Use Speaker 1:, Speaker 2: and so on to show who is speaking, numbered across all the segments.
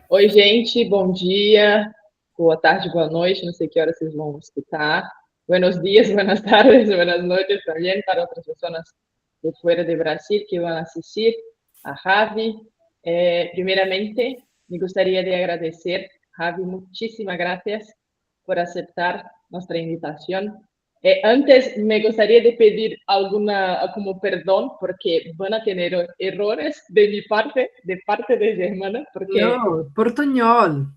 Speaker 1: Oi, gente, bom dia, boa tarde, boa noite, não sei que hora vocês vão escutar. Buenos días, buenas tardes, buenas noches también para otras personas de fuera de Brasil que van a asistir a Javi. Primeramente, me gustaría de agradecer, Javi, muchísimas gracias por aceptar nuestra invitación. Antes me gustaría de pedir alguna como perdón porque van a tener errores de mi parte, de parte de Germana, porque
Speaker 2: No, portuñol.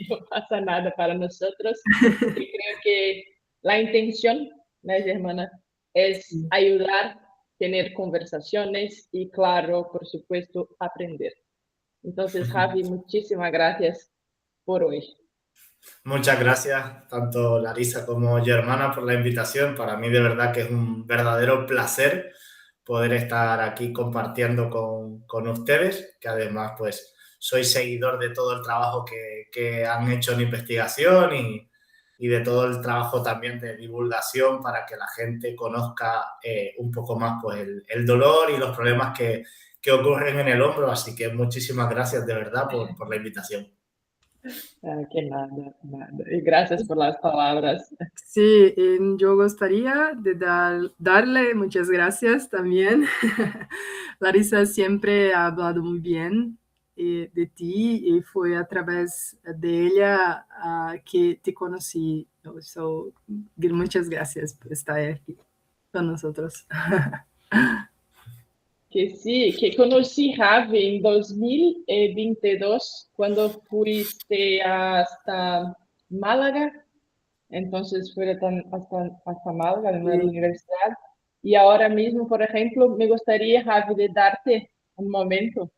Speaker 1: no pasa nada para nosotros. Y creo que la intención, ¿no, hermana? Es
Speaker 2: Sí.
Speaker 1: ayudar, tener conversaciones y, claro, por supuesto, aprender. Entonces, Javi, muchísimas gracias por hoy.
Speaker 3: Muchas gracias, tanto Larisa como Germana, por la invitación. Para mí, de verdad, que es un verdadero placer poder estar aquí compartiendo con ustedes, que además, pues, soy seguidor de todo el trabajo que han hecho en investigación y de todo el trabajo también de divulgación para que la gente conozca un poco más, pues, el dolor y los problemas que ocurren en el hombro. Así que muchísimas gracias, de verdad, por la invitación.
Speaker 1: Que nada, nada. Y gracias por las palabras.
Speaker 2: Sí, yo gustaría de darle muchas gracias también. Larissa siempre ha hablado muy bien de ti y fue a través de ella que te conocí. So, muchas gracias por estar aquí con nosotros.
Speaker 1: Que sí, que conocí Javi en 2022 cuando fuiste hasta Málaga. Entonces fui hasta Málaga, en la
Speaker 2: Sí.
Speaker 1: universidad. Y ahora mismo, por ejemplo, me gustaría, Javi, de darte un momento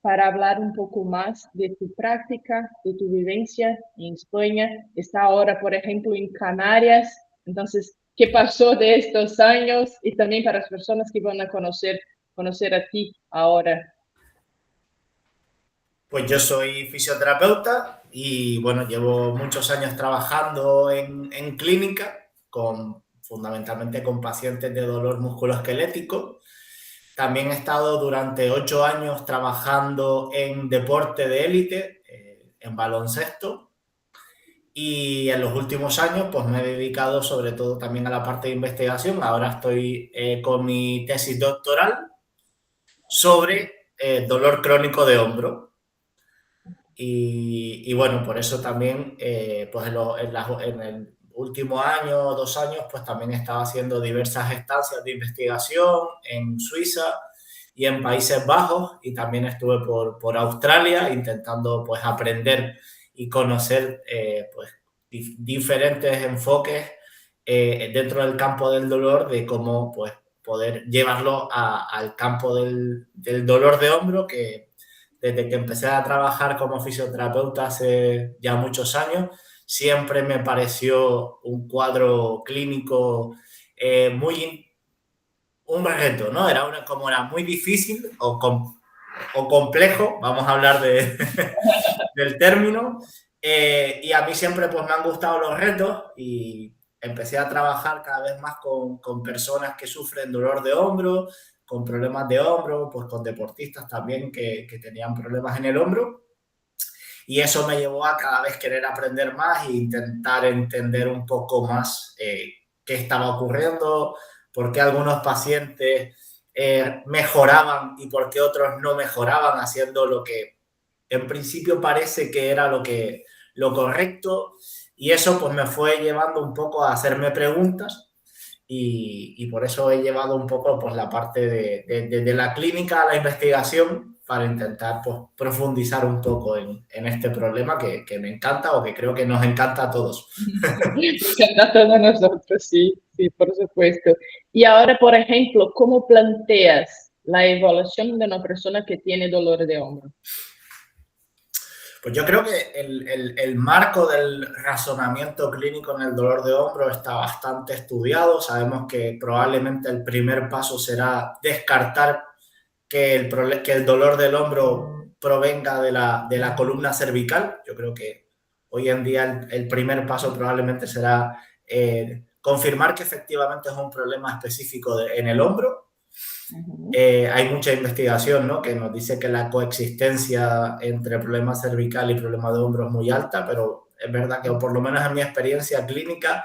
Speaker 1: para hablar un poco más de tu práctica, de tu vivencia en España. Está ahora, por ejemplo, en Canarias. Entonces, ¿qué pasó de estos años? Y también para las personas que van a conocer a ti ahora.
Speaker 3: Pues yo soy fisioterapeuta y bueno, llevo muchos años trabajando en clínica, fundamentalmente con pacientes de dolor musculoesquelético. También he estado durante 8 años trabajando en deporte de élite, en baloncesto. Y en los últimos años pues me he dedicado sobre todo también a la parte de investigación. Ahora estoy con mi tesis doctoral sobre dolor crónico de hombro. Y bueno, por eso también, pues en el último año o 2 años, pues también he estado haciendo diversas estancias de investigación en Suiza y en Países Bajos, y también estuve por Australia intentando pues aprender y conocer pues diferentes enfoques dentro del campo del dolor, de cómo pues poder llevarlo al campo del dolor de hombro, que desde que empecé a trabajar como fisioterapeuta hace ya muchos años, siempre me pareció un cuadro clínico muy un reto, ¿no? Como era muy difícil o complejo, vamos a hablar del término, y a mí siempre pues me han gustado los retos y empecé a trabajar cada vez más con personas que sufren dolor de hombro, con problemas de hombro, pues con deportistas también que tenían problemas en el hombro, y eso me llevó a cada vez querer aprender más e intentar entender un poco más qué estaba ocurriendo, por qué algunos pacientes mejoraban y por qué otros no mejoraban haciendo lo que en principio parece que era lo correcto, y eso pues me fue llevando un poco a hacerme preguntas, y por eso he llevado un poco pues la parte de la clínica a la investigación para intentar pues profundizar un poco en este problema que me encanta, o que creo que nos encanta a todos.
Speaker 1: Me encanta a todos nosotros, sí, sí, por supuesto. Y ahora, por ejemplo, ¿cómo planteas la evaluación de una persona que tiene dolor de hombro?
Speaker 3: Pues yo creo que el marco del razonamiento clínico en el dolor de hombro está bastante estudiado. Sabemos que probablemente el primer paso será descartar que el dolor del hombro provenga de la columna cervical. Yo creo que hoy en día el primer paso probablemente será confirmar que efectivamente es un problema específico en el hombro. Hay mucha investigación, ¿no?, que nos dice que la coexistencia entre problema cervical y problema de hombro es muy alta, pero es verdad que, por lo menos en mi experiencia clínica,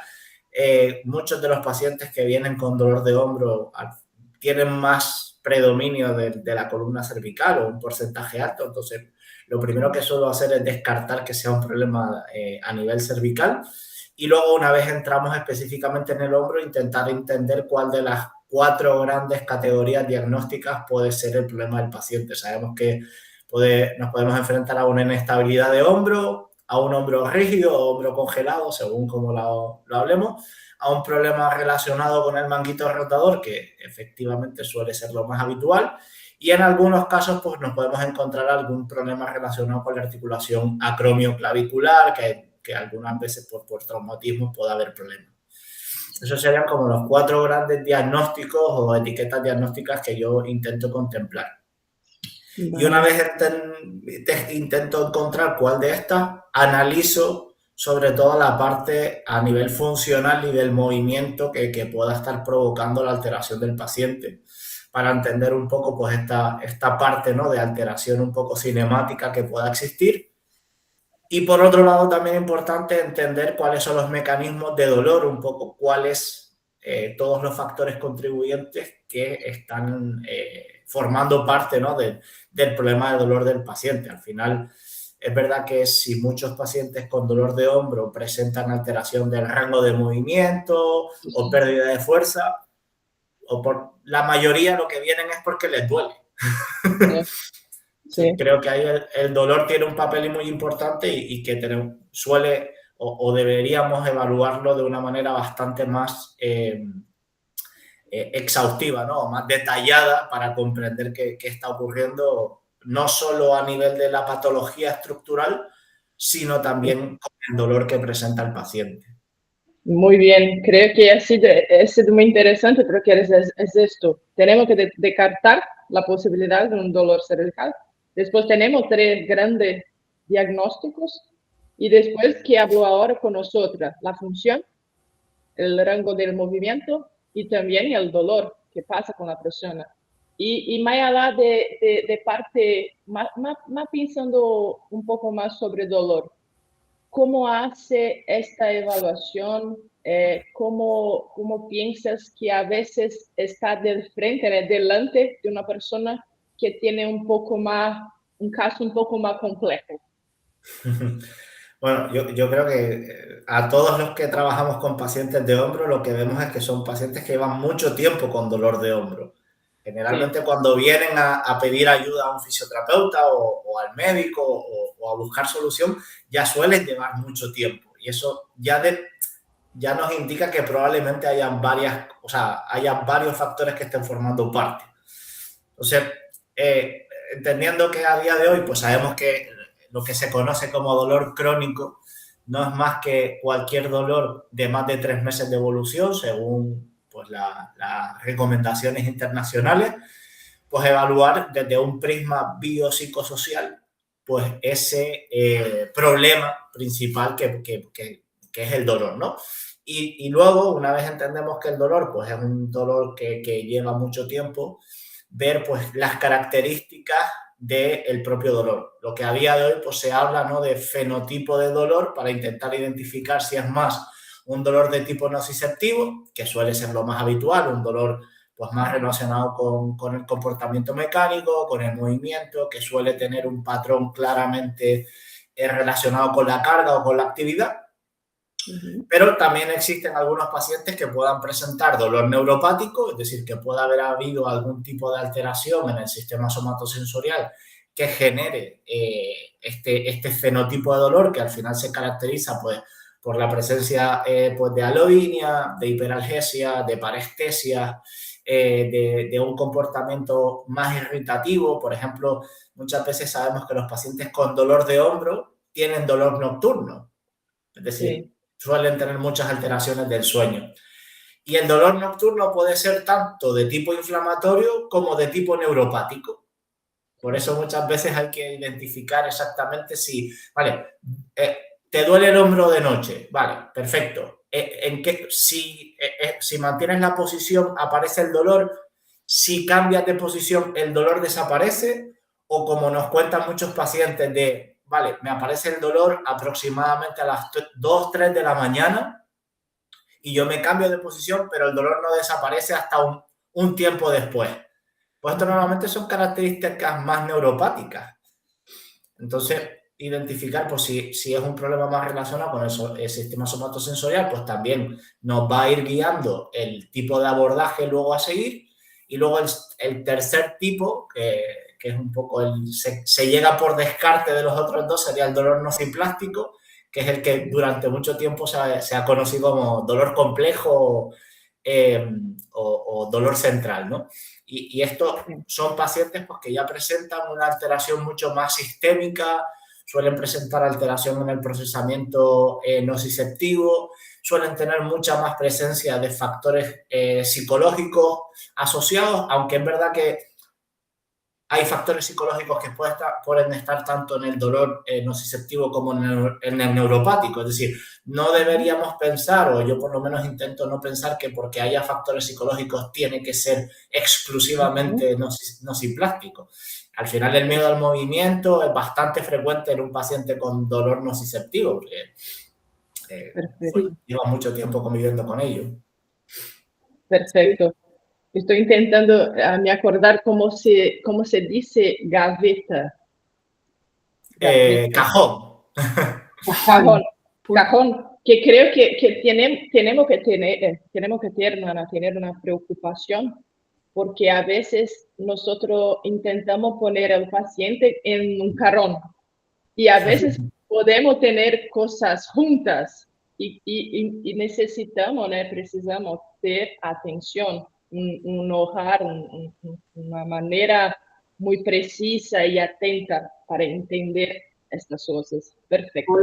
Speaker 3: muchos de los pacientes que vienen con dolor de hombro tienen más predominio de la columna cervical o un porcentaje alto. Entonces, lo primero que suelo hacer es descartar que sea un problema a nivel cervical, y luego, una vez entramos específicamente en el hombro, intentar entender cuál de las 4 grandes categorías diagnósticas puede ser el problema del paciente. Sabemos que nos podemos enfrentar a una inestabilidad de hombro, a un hombro rígido o hombro congelado, según como lo hablemos, a un problema relacionado con el manguito rotador, que efectivamente suele ser lo más habitual, y en algunos casos pues nos podemos encontrar algún problema relacionado con la articulación acromioclavicular, que algunas veces por traumatismo puede haber problemas. Esos serían como los 4 grandes diagnósticos o etiquetas diagnósticas que yo intento contemplar. Vale. Y una vez intento encontrar cuál de estas, analizo sobre todo la parte a nivel funcional y del movimiento que pueda estar provocando la alteración del paciente, para entender un poco pues esta parte, ¿no?, de alteración un poco cinemática que pueda existir. Y por otro lado, también es importante entender cuáles son los mecanismos de dolor, un poco cuáles todos los factores contribuyentes que están formando parte, ¿no?, del problema de dolor del paciente. Al final, es verdad que si muchos pacientes con dolor de hombro presentan alteración del rango de movimiento o pérdida de fuerza, o por la mayoría lo que vienen es porque les duele. Sí. Creo que ahí el dolor tiene un papel muy importante y que suele o deberíamos evaluarlo de una manera bastante más exhaustiva, ¿no?, más detallada, para comprender qué está ocurriendo, no solo a nivel de la patología estructural, sino también con el dolor que presenta el paciente.
Speaker 1: Muy bien, creo que ha sido muy interesante, porque es esto. Tenemos que descartar la posibilidad de un dolor cervical. Después tenemos 3 grandes diagnósticos, y después, que hablo ahora con nosotras, la función, el rango del movimiento y también el dolor que pasa con la persona. Y más allá de parte, más pensando un poco más sobre dolor, ¿cómo hace esta evaluación? ¿Cómo piensas que a veces está del frente, delante de una persona que tiene un caso un poco más complejo?
Speaker 3: Bueno, yo creo que a todos los que trabajamos con pacientes de hombro, lo que vemos es que son pacientes que llevan mucho tiempo con dolor de hombro. Generalmente, sí, cuando vienen a pedir ayuda a un fisioterapeuta o al médico o a buscar solución, ya suelen llevar mucho tiempo. Y eso ya nos indica que probablemente hayan varios factores que estén formando parte. Entonces, entendiendo que a día de hoy pues sabemos que lo que se conoce como dolor crónico no es más que cualquier dolor de más de 3 meses de evolución, según pues las recomendaciones internacionales, pues evaluar desde un prisma biopsicosocial pues ese problema principal que es el dolor, ¿no? Y luego, una vez entendemos que el dolor pues es un dolor que lleva mucho tiempo, ver pues las características del propio dolor. Lo que a día de hoy pues se habla, ¿no?, de fenotipo de dolor, para intentar identificar si es más un dolor de tipo nociceptivo, que suele ser lo más habitual, un dolor pues más relacionado con el comportamiento mecánico, con el movimiento, que suele tener un patrón claramente relacionado con la carga o con la actividad. Pero también existen algunos pacientes que puedan presentar dolor neuropático, es decir, que pueda haber habido algún tipo de alteración en el sistema somatosensorial que genere este fenotipo de dolor, que al final se caracteriza pues por la presencia pues de aloinia, de hiperalgesia, de parestesia, de un comportamiento más irritativo. Por ejemplo, muchas veces sabemos que los pacientes con dolor de hombro tienen dolor nocturno, es decir, sí, suelen tener muchas alteraciones del sueño. Y el dolor nocturno puede ser tanto de tipo inflamatorio como de tipo neuropático. Por eso muchas veces hay que identificar exactamente si, vale, te duele el hombro de noche, vale, perfecto. Si mantienes la posición, aparece el dolor, si cambias de posición el dolor desaparece, o como nos cuentan muchos pacientes de, vale, me aparece el dolor aproximadamente a las 2, 3 de la mañana y yo me cambio de posición, pero el dolor no desaparece hasta un tiempo después. Pues esto normalmente son características más neuropáticas. Entonces, identificar pues, si es un problema más relacionado con el sistema somatosensorial, pues también nos va a ir guiando el tipo de abordaje luego a seguir. Y luego el tercer tipo, que es un poco se llega por descarte de los otros dos, sería el dolor nociplástico, que es el que durante mucho tiempo se ha conocido como dolor complejo o dolor central, ¿no? Y estos son pacientes pues, que ya presentan una alteración mucho más sistémica, suelen presentar alteración en el procesamiento nociceptivo, suelen tener mucha más presencia de factores psicológicos asociados, aunque es verdad que hay factores psicológicos que pueden estar tanto en el dolor nociceptivo como en el neuropático. Es decir, no deberíamos pensar, o yo por lo menos intento no pensar que porque haya factores psicológicos tiene que ser exclusivamente nociplástico. Al final el miedo al movimiento es bastante frecuente en un paciente con dolor nociceptivo, porque lleva mucho tiempo conviviendo con ello.
Speaker 1: Perfecto. Estoy intentando me acordar cómo se dice gaveta.
Speaker 3: Cajón.
Speaker 1: Cajón, que creo que tenemos que tener una preocupación, porque a veces nosotros intentamos poner al paciente en un cajón y a veces podemos tener cosas juntas y necesitamos, precisamos ter atención, un hogar, una manera muy precisa y atenta para entender estas cosas. Perfecto.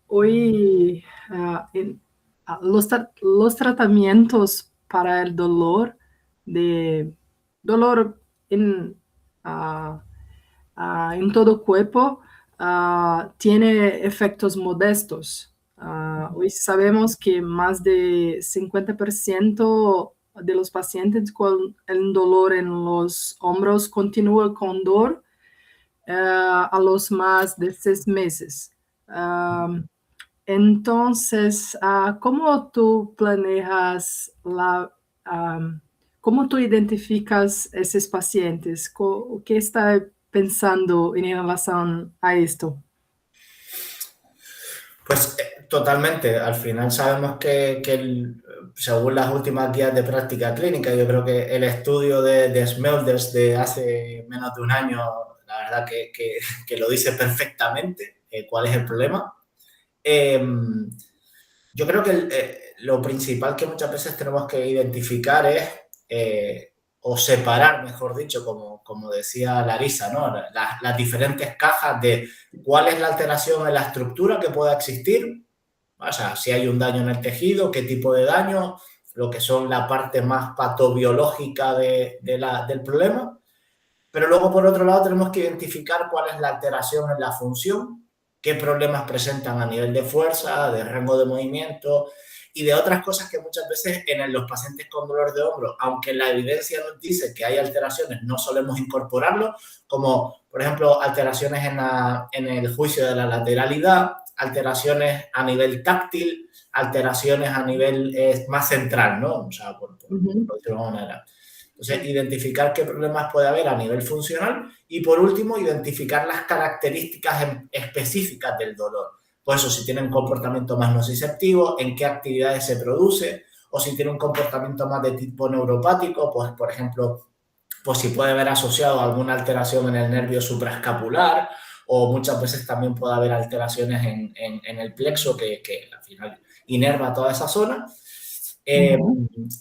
Speaker 2: Hoy los tratamientos para el dolor en todo cuerpo tiene efectos modestos. Hoy sabemos que más de 50% de los pacientes con el dolor en los hombros continúa con dolor a los más de 6 meses. Entonces, ¿cómo tú planeas cómo tú identificas esos pacientes? ¿Qué está pensando en relación a esto?
Speaker 3: Pues totalmente. Al final sabemos que según las últimas guías de práctica clínica, yo creo que el estudio de Smelders de hace menos de un año, la verdad que lo dice perfectamente cuál es el problema. Yo creo que lo principal que muchas veces tenemos que identificar es, o separar, mejor dicho, como decía Larisa, ¿no? Las diferentes cajas de cuál es la alteración en la estructura que pueda existir, o sea, si hay un daño en el tejido, qué tipo de daño, lo que son la parte más patobiológica del problema. Pero luego, por otro lado, tenemos que identificar cuál es la alteración en la función, qué problemas presentan a nivel de fuerza, de rango de movimiento y de otras cosas que muchas veces en los pacientes con dolor de hombro, aunque la evidencia nos dice que hay alteraciones, no solemos incorporarlo, como por ejemplo alteraciones en el juicio de la lateralidad, alteraciones a nivel táctil, alteraciones a nivel más central, ¿no? O sea, por decirlo de alguna manera. Entonces, identificar qué problemas puede haber a nivel funcional y, por último, identificar las características específicas del dolor. Por eso, si tiene un comportamiento más nociceptivo, en qué actividades se produce, o si tiene un comportamiento más de tipo neuropático, pues, por ejemplo, pues si puede haber asociado alguna alteración en el nervio supraescapular, o muchas veces también puede haber alteraciones en el plexo que al final inerva toda esa zona.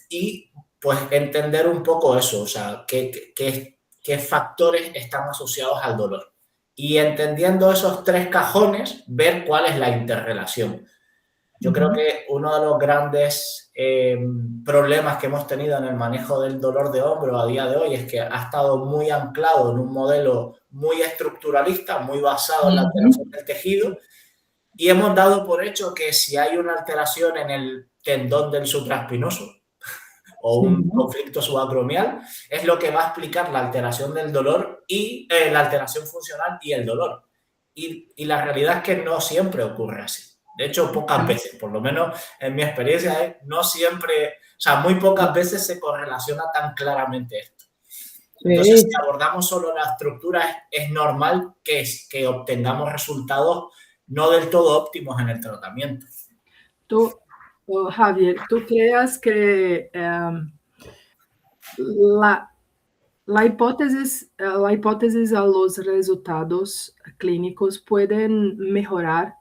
Speaker 3: Y pues entender un poco eso, o sea, qué factores están asociados al dolor. Y entendiendo esos 3 cajones, ver cuál es la interrelación. Yo creo que uno de los grandes problemas que hemos tenido en el manejo del dolor de hombro a día de hoy es que ha estado muy anclado en un modelo muy estructuralista, muy basado en la alteración del tejido, y hemos dado por hecho que si hay una alteración en el tendón del supraespinoso o un conflicto subacromial, es lo que va a explicar la alteración del dolor y la alteración funcional y el dolor. Y la realidad es que no siempre ocurre así. De hecho, pocas veces, por lo menos en mi experiencia, no siempre, o sea, muy pocas veces se correlaciona tan claramente esto. Entonces, si abordamos solo la estructura, es normal que obtengamos resultados no del todo óptimos en el tratamiento.
Speaker 2: Tú, Javier, ¿tú crees que la hipótesis a los resultados clínicos pueden mejorar?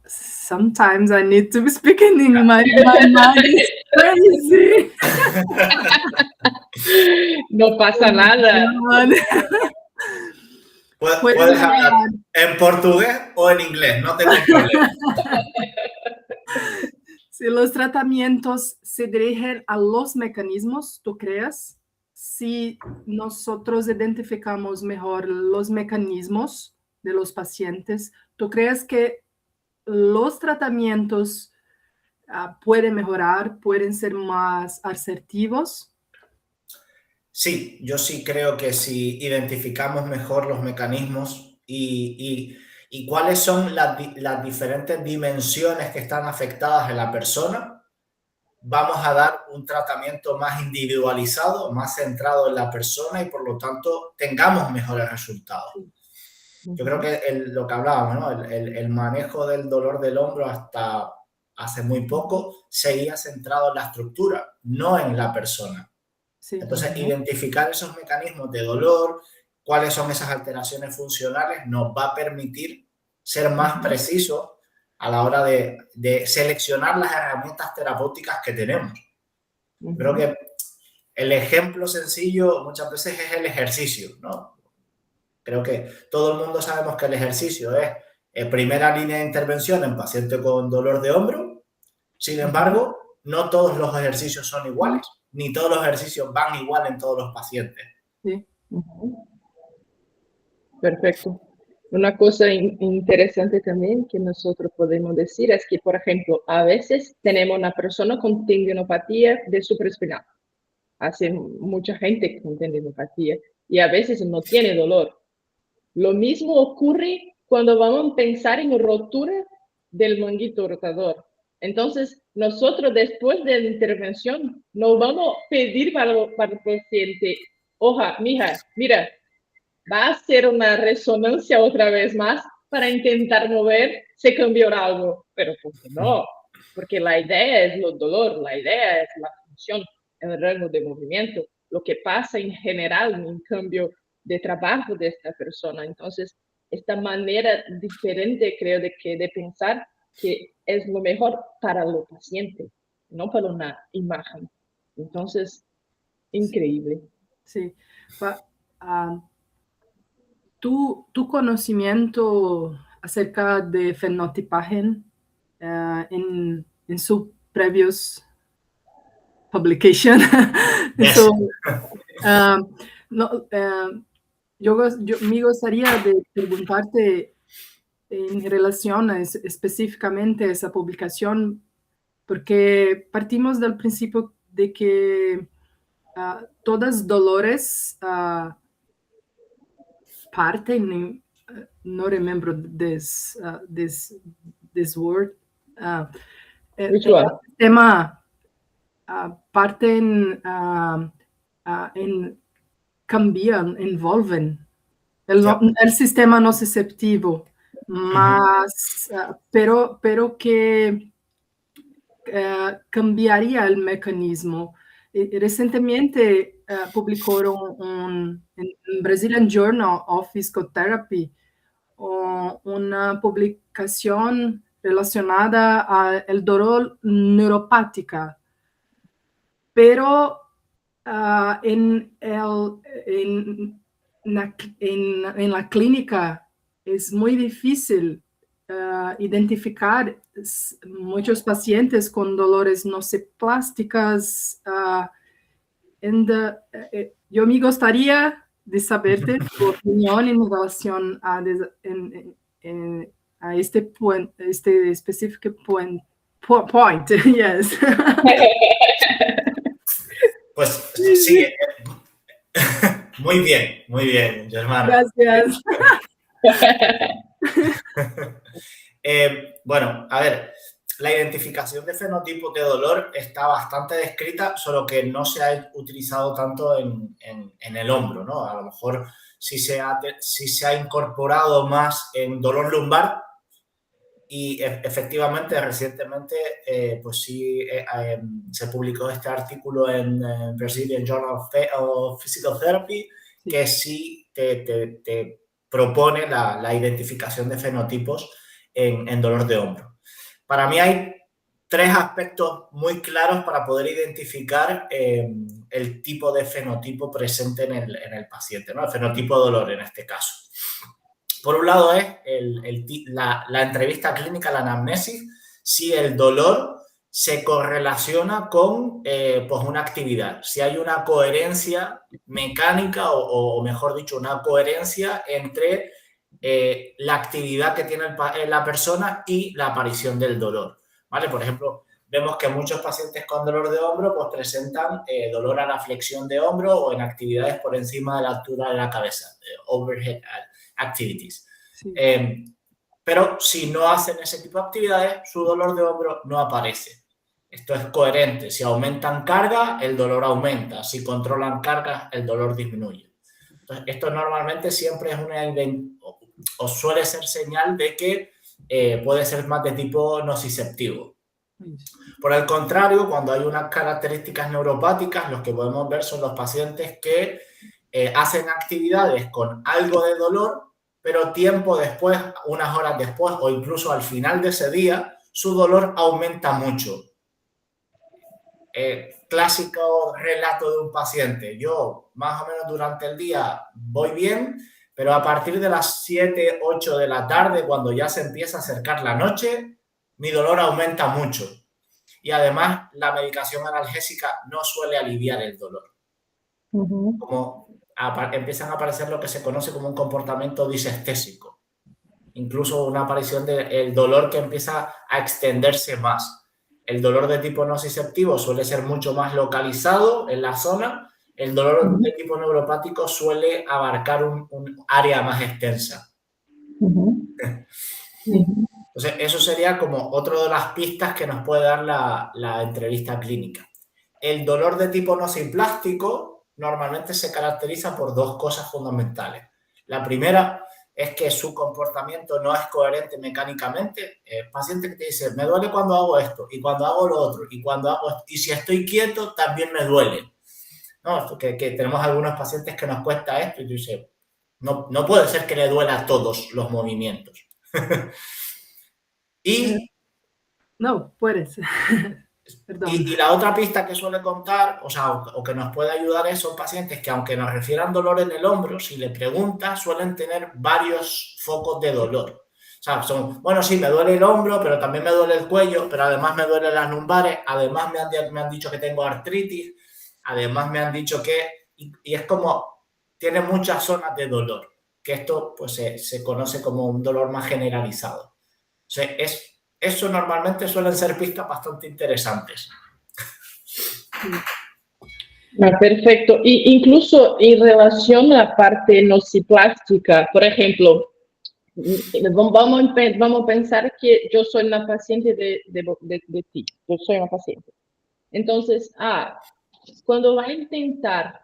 Speaker 2: Sometimes I need to speak in English. My mind is crazy.
Speaker 1: No pasa nada.
Speaker 3: Puedes hablar en portugués o en inglés, no tengo problema.
Speaker 2: Si los tratamientos se dirigen a los mecanismos, ¿tú crees? Si nosotros identificamos mejor los mecanismos de los pacientes, ¿tú crees que los tratamientos pueden mejorar, pueden ser más asertivos?
Speaker 3: Sí, yo sí creo que si identificamos mejor los mecanismos y cuáles son las diferentes dimensiones que están afectadas en la persona, vamos a dar un tratamiento más individualizado, más centrado en la persona y por lo tanto tengamos mejores resultados. Yo creo que lo que hablábamos, ¿no? El manejo del dolor del hombro hasta hace muy poco seguía centrado en la estructura, no en la persona. Sí. Entonces, identificar esos mecanismos de dolor, cuáles son esas alteraciones funcionales, nos va a permitir ser más precisos a la hora de seleccionar las herramientas terapéuticas que tenemos. Creo que el ejemplo sencillo muchas veces es el ejercicio, ¿no? Creo que todo el mundo sabemos que el ejercicio es primera línea de intervención en paciente con dolor de hombro. Sin embargo, no todos los ejercicios son iguales, ni todos los ejercicios van igual en todos los pacientes.
Speaker 1: Sí. Perfecto. Una cosa interesante también que nosotros podemos decir es que, por ejemplo, a veces tenemos una persona con tendinopatía de supraespinal. Hace mucha gente con tendinopatía y a veces no tiene dolor. Lo mismo ocurre cuando vamos a pensar en rotura del manguito rotador. Entonces, nosotros después de la intervención no vamos a pedir para el paciente, oja, mija, mira, va a hacer una resonancia otra vez más para intentar mover, se cambió algo. Pero ¿por qué no? Porque la idea es el dolor, la idea es la función, el rango de movimiento, lo que pasa en general en cambio de trabajo de esta persona. Entonces, esta manera diferente, creo, de pensar que es lo mejor para el paciente, no para una imagen. Entonces, increíble.
Speaker 2: Sí. Tu conocimiento acerca de fenotipaje en sus previos publications.
Speaker 3: Yes.
Speaker 2: So, yo me gustaría de preguntarte en relación específicamente a esa publicación, porque partimos del principio de que todos dolores parten, no remember this word,
Speaker 1: Which one?
Speaker 2: Tema parten cambian, envolven el sistema nociceptivo, más, pero que cambiaría el mecanismo. Recientemente publicaron en Brazilian Journal of Physiotherapy una publicación relacionada al dolor neuropática, pero en la clínica es muy difícil identificar muchos pacientes con dolores nociplásticas. Yo me gustaría de saber tu opinión en relación a este específico point, yes.
Speaker 3: Pues sí, muy bien, Germana.
Speaker 2: Gracias.
Speaker 3: Bueno, a ver, la identificación de fenotipos de dolor está bastante descrita, solo que no se ha utilizado tanto en el hombro, ¿no? A lo mejor sí se ha incorporado más en dolor lumbar y efectivamente recientemente pues sí se publicó este artículo en Brazilian Journal of Physical Therapy que sí te propone la identificación de fenotipos en dolor de hombro. Para mí hay tres aspectos muy claros para poder identificar el tipo de fenotipo presente en el paciente, ¿no? El fenotipo de dolor en este caso. Por un lado es la entrevista clínica, la anamnesis, si el dolor se correlaciona con pues una actividad, si hay una coherencia mecánica o mejor dicho, una coherencia entre la actividad que tiene la persona y la aparición del dolor, ¿vale? Por ejemplo, vemos que muchos pacientes con dolor de hombro pues presentan dolor a la flexión de hombro o en actividades por encima de la altura de la cabeza, overhead activities. Sí. Pero si no hacen ese tipo de actividades, su dolor de hombro no aparece. Esto es coherente. Si aumentan carga, el dolor aumenta. Si controlan carga, el dolor disminuye. Entonces, esto normalmente siempre es o suele ser señal de que puede ser más de tipo nociceptivo. Por el contrario, cuando hay unas características neuropáticas, los que podemos ver son los pacientes que hacen actividades con algo de dolor, pero tiempo después, unas horas después o incluso al final de ese día, su dolor aumenta mucho. Clásico relato de un paciente. Yo, más o menos durante el día, voy bien, pero a partir de las 7, 8 de la tarde, cuando ya se empieza a acercar la noche, mi dolor aumenta mucho. Y además, la medicación analgésica no suele aliviar el dolor. Como empiezan a aparecer lo que se conoce como un comportamiento disestésico. Incluso una aparición del dolor que empieza a extenderse más. El dolor de tipo nociceptivo suele ser mucho más localizado en la zona. El dolor de tipo neuropático suele abarcar un área más extensa. Entonces, eso sería como otra de las pistas que nos puede dar la entrevista clínica. El dolor de tipo nociplástico normalmente se caracteriza por dos cosas fundamentales. La primera es que su comportamiento no es coherente mecánicamente. El paciente que te dice, me duele cuando hago esto, y cuando hago lo otro, y cuando hago esto, y si estoy quieto también me duele. ¿No? Que tenemos algunos pacientes que nos cuesta esto, y tú dices, no puede ser que le duela a todos los movimientos. Y...
Speaker 2: No, puedes.
Speaker 3: Y la otra pista que suele contar, o que nos puede ayudar es son pacientes que aunque nos refieran dolor en el hombro, si le preguntas, suelen tener varios focos de dolor. O sea, bueno, sí, me duele el hombro, pero también me duele el cuello, pero además me duelen las lumbares, además me han dicho que tengo artritis, además me han dicho que... Y es como, tiene muchas zonas de dolor, que esto pues se conoce como un dolor más generalizado. O sea, eso normalmente suelen ser pistas bastante interesantes.
Speaker 1: Perfecto. Y incluso en relación a la parte nociplástica, por ejemplo, vamos a pensar que yo soy una paciente de ti. Yo soy una paciente. Entonces, cuando va a intentar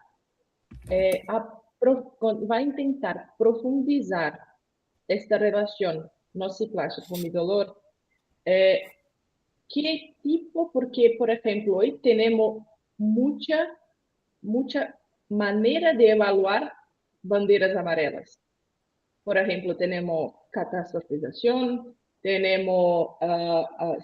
Speaker 1: profundizar esta relación nociplástica con mi dolor, ¿qué tipo? Porque, por ejemplo, hoy tenemos mucha manera de evaluar banderas amarelas. Por ejemplo, tenemos catastrofización, tenemos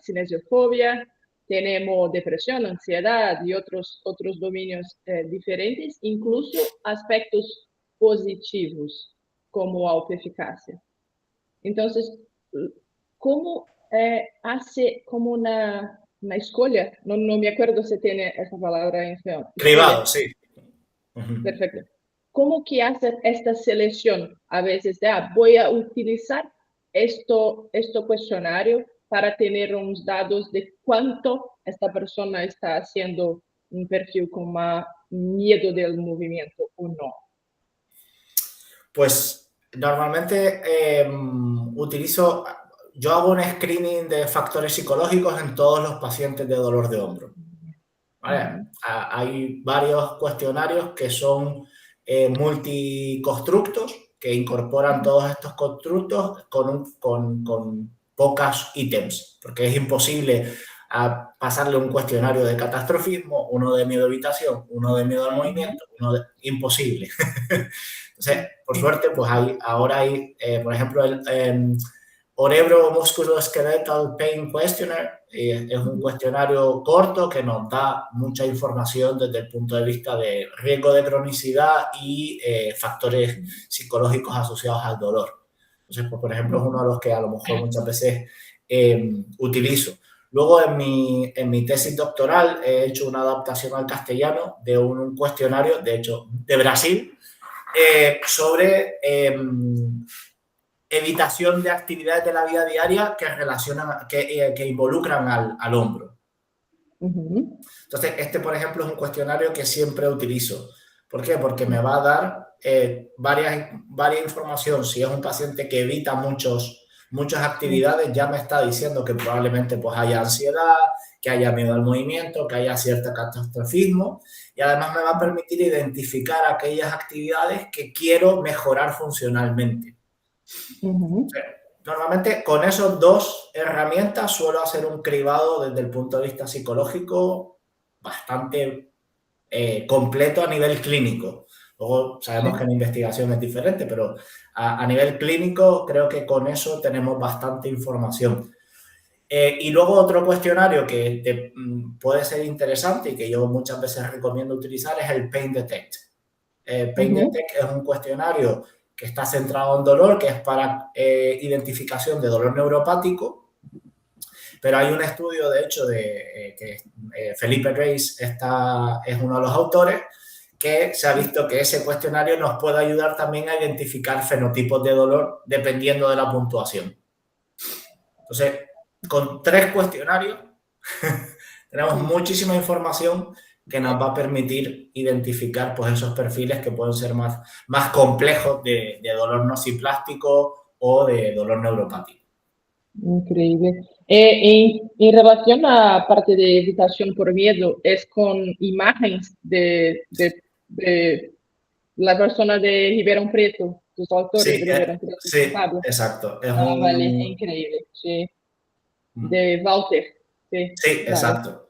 Speaker 1: cinesiofobia, tenemos depresión, ansiedad y otros dominios diferentes, incluso aspectos positivos como autoeficacia. Entonces, ¿cómo hace como una escolha? No me acuerdo si tiene esa palabra en español.
Speaker 3: Cribado, sí.
Speaker 1: Perfecto. ¿Cómo que hace esta selección? A veces, voy a utilizar este cuestionario para tener unos datos de cuánto esta persona está haciendo un perfil con más miedo del movimiento o no?
Speaker 3: Pues normalmente yo hago un screening de factores psicológicos en todos los pacientes de dolor de hombro. ¿Vale? Hay varios cuestionarios que son multiconstructos, que incorporan todos estos constructos con pocas ítems, porque es imposible pasarle un cuestionario de catastrofismo, uno de miedo a habitación, uno de miedo al movimiento, imposible. Entonces, por suerte, pues ahora hay, por ejemplo, el Orebro Musculoskeletal Pain Questionnaire. Es un cuestionario corto que nos da mucha información desde el punto de vista de riesgo de cronicidad y factores psicológicos asociados al dolor. Entonces, pues, por ejemplo, es uno de los que a lo mejor muchas veces utilizo. Luego, en mi tesis doctoral, he hecho una adaptación al castellano de un cuestionario, de hecho, de Brasil, sobre evitación de actividades de la vida diaria que involucran al hombro. Entonces, por ejemplo, es un cuestionario que siempre utilizo. ¿Por qué? Porque me va a dar varias información. Si es un paciente que evita muchas actividades, ya me está diciendo que probablemente pues haya ansiedad, que haya miedo al movimiento, que haya cierto catastrofismo, y además me va a permitir identificar aquellas actividades que quiero mejorar funcionalmente. Normalmente con esas dos herramientas suelo hacer un cribado desde el punto de vista psicológico bastante completo a nivel clínico. Luego sabemos que en investigación es diferente, pero a nivel clínico creo que con eso tenemos bastante información. Y luego otro cuestionario que puede ser interesante y que yo muchas veces recomiendo utilizar es el Pain Detect. Pain Detect es un cuestionario que está centrado en dolor, que es para identificación de dolor neuropático, pero hay un estudio, de hecho, que Felipe Reis es uno de los autores, que se ha visto que ese cuestionario nos puede ayudar también a identificar fenotipos de dolor dependiendo de la puntuación. Entonces, con 3 cuestionarios tenemos muchísima información que nos va a permitir identificar pues, esos perfiles que pueden ser más complejos de dolor nociplástico o de dolor neuropático.
Speaker 1: Increíble. En relación a la parte de evitación por miedo, ¿es con imágenes de la persona de Ribeirão Preto, los autores de Ribeirão Preto?
Speaker 3: Sí, exacto.
Speaker 1: Vale, increíble. Sí. De Walter. Sí,
Speaker 3: sí,
Speaker 1: vale.
Speaker 3: Exacto.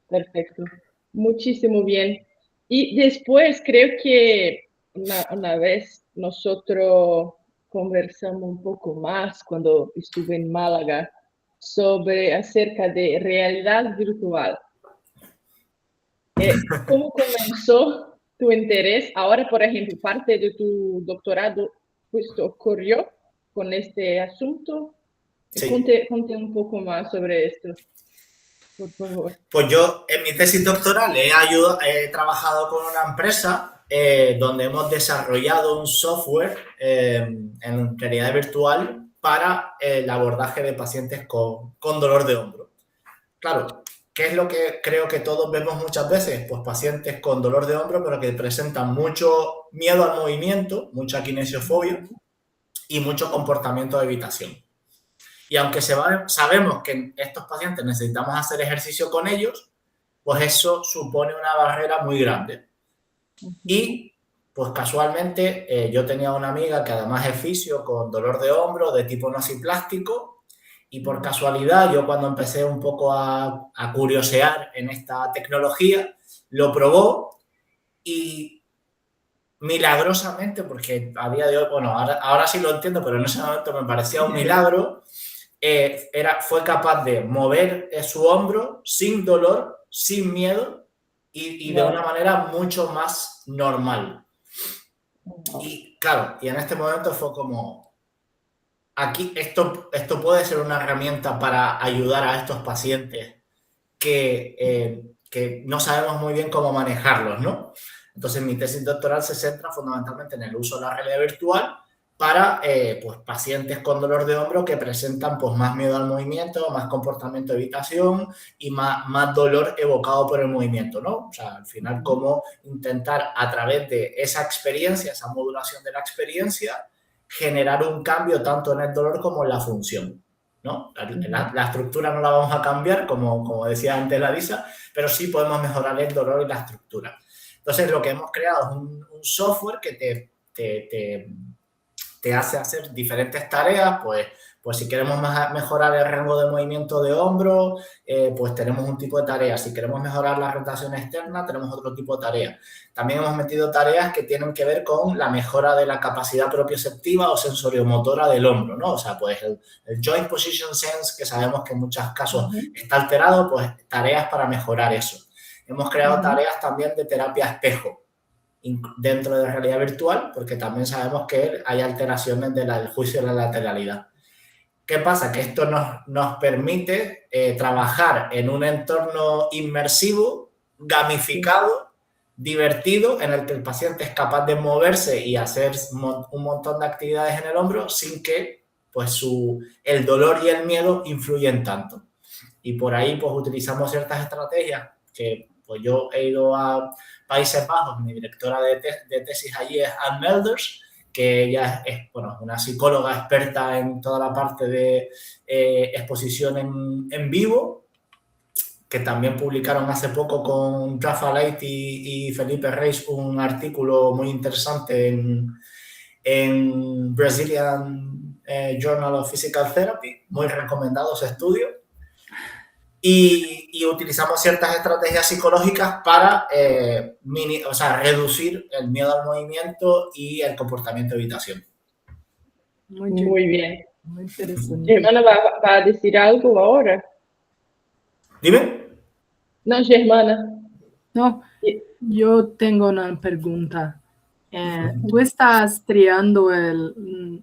Speaker 1: Perfecto. Muchísimo bien. Y después creo que una vez nosotros conversamos un poco más cuando estuve en Málaga acerca de realidad virtual. ¿Cómo comenzó tu interés? Ahora, por ejemplo, parte de tu doctorado justo ocurrió con este asunto.
Speaker 3: Sí.
Speaker 1: Conte un poco más sobre esto, por favor.
Speaker 3: Pues yo en mi tesis doctoral he trabajado con una empresa donde hemos desarrollado un software en realidad virtual para el abordaje de pacientes con dolor de hombro. Claro, ¿qué es lo que creo que todos vemos muchas veces? Pues pacientes con dolor de hombro, pero que presentan mucho miedo al movimiento, mucha kinesiofobia y mucho comportamiento de evitación. Y aunque sabemos que en estos pacientes necesitamos hacer ejercicio con ellos, pues eso supone una barrera muy grande. Y pues casualmente yo tenía una amiga que además es fisio con dolor de hombro de tipo nociplástico, y por casualidad yo cuando empecé un poco a curiosear en esta tecnología, lo probó y milagrosamente, porque a día de hoy, bueno, ahora sí lo entiendo, pero en ese momento me parecía un milagro, fue capaz de mover su hombro sin dolor, sin miedo y de una manera mucho más normal. Y claro, y en este momento fue como, aquí esto puede ser una herramienta para ayudar a estos pacientes que no sabemos muy bien cómo manejarlos, ¿no? Entonces mi tesis doctoral se centra fundamentalmente en el uso de la realidad virtual para pues, pacientes con dolor de hombro que presentan pues, más miedo al movimiento, más comportamiento de evitación y más dolor evocado por el movimiento, ¿no? O sea, al final, cómo intentar a través de esa experiencia, esa modulación de la experiencia, generar un cambio tanto en el dolor como en la función, ¿no? La estructura no la vamos a cambiar, como decía antes Larisa, pero sí podemos mejorar el dolor y la estructura. Entonces, lo que hemos creado es un software que te hace hacer diferentes tareas, pues si queremos mejorar el rango de movimiento de hombro, pues tenemos un tipo de tarea. Si queremos mejorar la rotación externa, tenemos otro tipo de tarea. También hemos metido tareas que tienen que ver con la mejora de la capacidad propioceptiva o sensoriomotora del hombro, ¿no? O sea, pues el Joint Position Sense, que sabemos que en muchos casos está alterado, pues tareas para mejorar eso. Hemos creado tareas también de terapia espejo dentro de realidad virtual, porque también sabemos que hay alteraciones del juicio de la lateralidad. ¿Qué pasa? Que esto nos permite trabajar en un entorno inmersivo, gamificado, divertido, en el que el paciente es capaz de moverse y hacer un montón de actividades en el hombro sin que pues, el dolor y el miedo influyen tanto. Y por ahí pues, utilizamos ciertas estrategias que pues, yo he ido a Países Bajos, mi directora de tesis allí es Anne Melders, que ella es bueno, una psicóloga experta en toda la parte de exposición en vivo, que también publicaron hace poco con Rafa Leite y Felipe Reis un artículo muy interesante en Brazilian Journal of Physical Therapy, muy recomendado ese estudio. Y utilizamos ciertas estrategias psicológicas para reducir el miedo al movimiento y el comportamiento de evitación.
Speaker 1: Muy bien.
Speaker 2: Muy interesante.
Speaker 1: Germana va a decir algo ahora.
Speaker 3: Dime.
Speaker 1: No, Germana.
Speaker 2: No, yo tengo una pregunta. ¿Tú estás triando el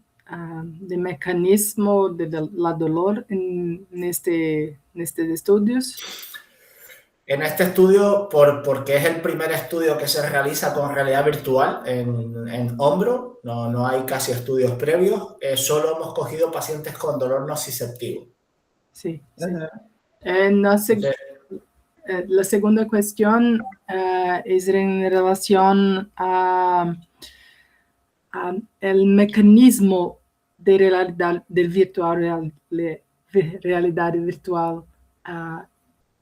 Speaker 2: mecanismo de la dolor en este estudios?
Speaker 3: En este estudio, porque es el primer estudio que se realiza con realidad virtual en hombro, no hay casi estudios previos, solo hemos cogido pacientes con dolor nociceptivo.
Speaker 2: Sí. La segunda cuestión es en relación a el mecanismo de realidad virtual.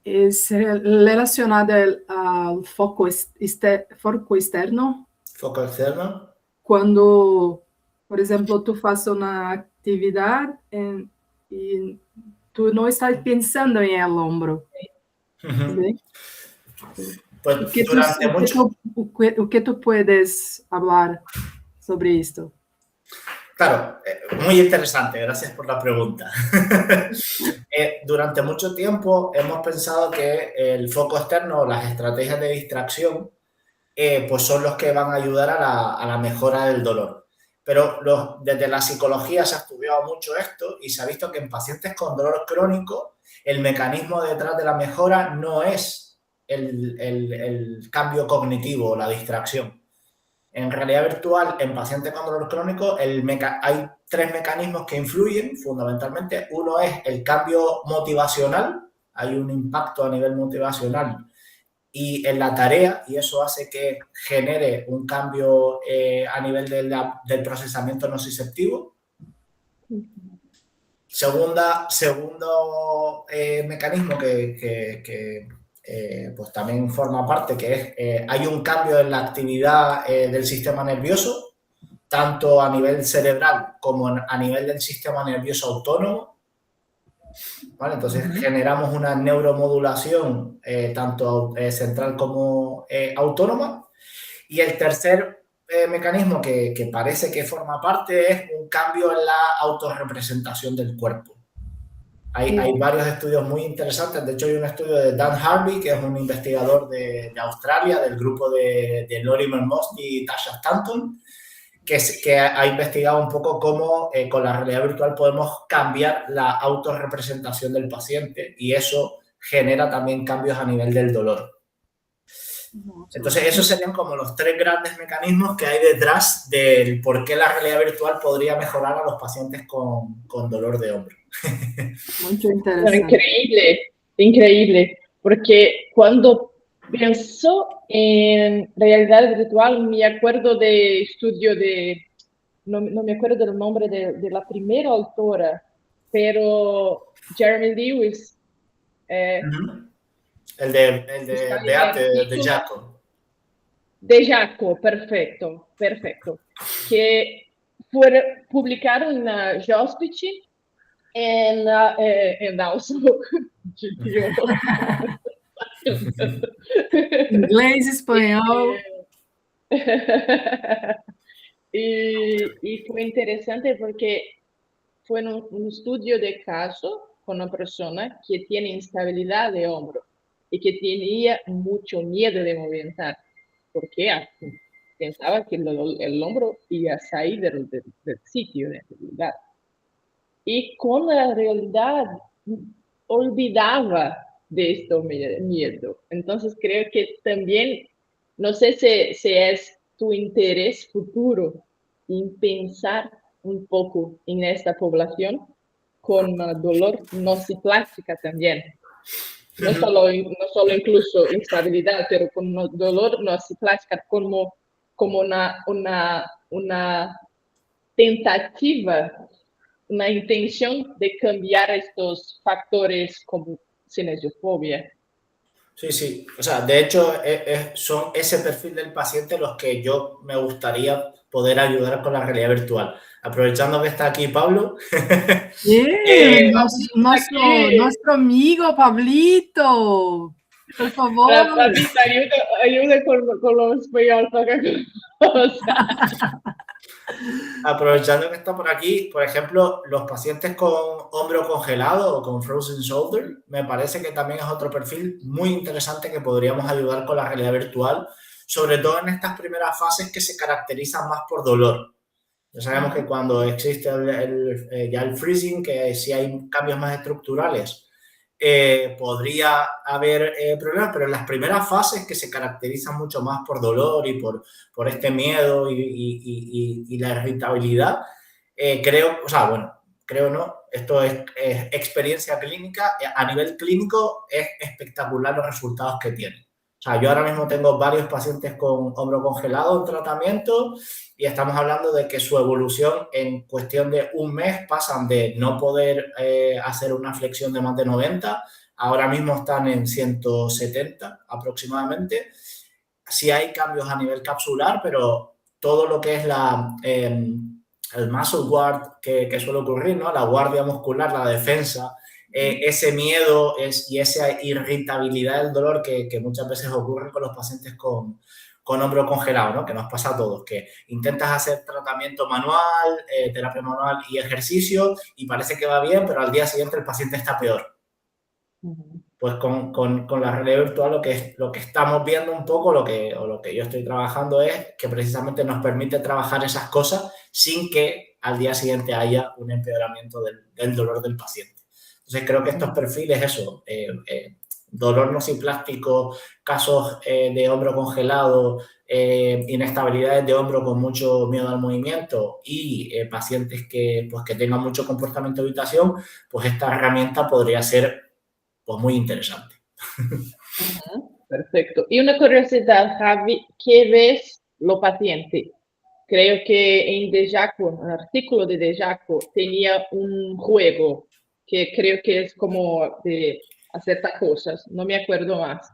Speaker 2: Es relacionado al foco externo.
Speaker 3: Foco externo.
Speaker 2: Cuando, por ejemplo, tú haces una actividad y tú no estás pensando en el hombro. ¿Sí?
Speaker 3: Pues
Speaker 2: ¿O qué tú puedes hablar sobre esto?
Speaker 3: Claro, muy interesante, gracias por la pregunta. Durante mucho tiempo hemos pensado que el foco externo, las estrategias de distracción, pues son los que van a ayudar a la mejora del dolor. Pero desde la psicología se ha estudiado mucho esto y se ha visto que en pacientes con dolor crónico el mecanismo detrás de la mejora no es el cambio cognitivo o la distracción. En realidad virtual, en pacientes con dolor crónico, hay tres mecanismos que influyen fundamentalmente. Uno es el cambio motivacional, hay un impacto a nivel motivacional y en la tarea, y eso hace que genere un cambio a nivel del procesamiento nociceptivo. Segundo mecanismo que pues también forma parte, que es hay un cambio en la actividad del sistema nervioso, tanto a nivel cerebral como a nivel del sistema nervioso autónomo. ¿Vale? Entonces generamos una neuromodulación tanto central como autónoma. Y el tercer mecanismo que parece que forma parte es un cambio en la autorrepresentación del cuerpo. Hay varios estudios muy interesantes. De hecho, hay un estudio de Dan Harvey, que es un investigador de Australia, del grupo de Lorimer Moss y Tasha Stanton, que ha investigado un poco cómo con la realidad virtual podemos cambiar la autorrepresentación del paciente y eso genera también cambios a nivel del dolor. Entonces, esos serían como los 3 grandes mecanismos que hay detrás del por qué la realidad virtual podría mejorar a los pacientes con dolor de hombro.
Speaker 2: Muy interesante.
Speaker 1: Increíble, increíble, porque cuando pienso en realidad virtual, me acuerdo de estudio de, no me acuerdo del nombre de la primera autora, pero Jeremy Lewis.
Speaker 3: El de Beate, de Jaco.
Speaker 1: De Jaco, perfecto, perfecto. Que publicaron en Hospice en also.
Speaker 2: Inglés, español.
Speaker 1: Y fue interesante porque fue un estudio de caso con una persona que tiene instabilidad de hombro y que tenía mucho miedo de movimentar, porque pensaba que el hombro iba a salir del sitio, del lugar. Y con la realidad olvidaba de este miedo. Entonces creo que también, no sé si es tu interés futuro en pensar un poco en esta población con dolor nociplástica también. No solo incluso instabilidad, pero con dolor nociplástica como una tentativa, una intención de cambiar estos factores como cinesiofobia.
Speaker 3: Sí, sí. O sea, de hecho, son ese perfil del paciente los que yo me gustaría poder ayudar con la realidad virtual. Aprovechando que está aquí Pablo.
Speaker 2: Nuestro amigo Pablito. Por favor.
Speaker 1: Pablito, ayuda con lo español.
Speaker 3: Aprovechando que está por aquí, por ejemplo, los pacientes con hombro congelado o con frozen shoulder, me parece que también es otro perfil muy interesante que podríamos ayudar con la realidad virtual, sobre todo en estas primeras fases que se caracterizan más por dolor. Ya sabemos que cuando existe ya el freezing, que si hay cambios más estructurales, podría haber problemas, pero en las primeras fases que se caracterizan mucho más por dolor y por este miedo y la irritabilidad, creo no, esto es experiencia clínica, a nivel clínico es espectacular los resultados que tiene. O sea, yo ahora mismo tengo varios pacientes con hombro congelado en tratamiento y estamos hablando de que su evolución en cuestión de un mes pasan de no poder hacer una flexión de más de 90, ahora mismo están en 170 aproximadamente. Sí hay cambios a nivel capsular, pero todo lo que es el muscle guard que suele ocurrir, ¿no? La guardia muscular, la defensa, ese miedo y esa irritabilidad del dolor que muchas veces ocurre con los pacientes con hombro congelado, ¿no? Que nos pasa a todos, que intentas hacer tratamiento manual, terapia manual y ejercicio y parece que va bien, pero al día siguiente el paciente está peor. Pues con la realidad virtual lo que estamos viendo un poco, lo que yo estoy trabajando es que precisamente nos permite trabajar esas cosas sin que al día siguiente haya un empeoramiento del dolor del paciente. Entonces creo que estos perfiles, eso, dolor nociplástico, casos de hombro congelado, inestabilidades de hombro con mucho miedo al movimiento y pacientes que tengan mucho comportamiento de evitación, pues esta herramienta podría ser pues muy interesante.
Speaker 1: Perfecto. Y una curiosidad, Javi, ¿qué ves lo paciente? Creo que en De Jaco, el artículo de Jaco tenía un juego que creo que es como de hacer cosas, no me acuerdo más.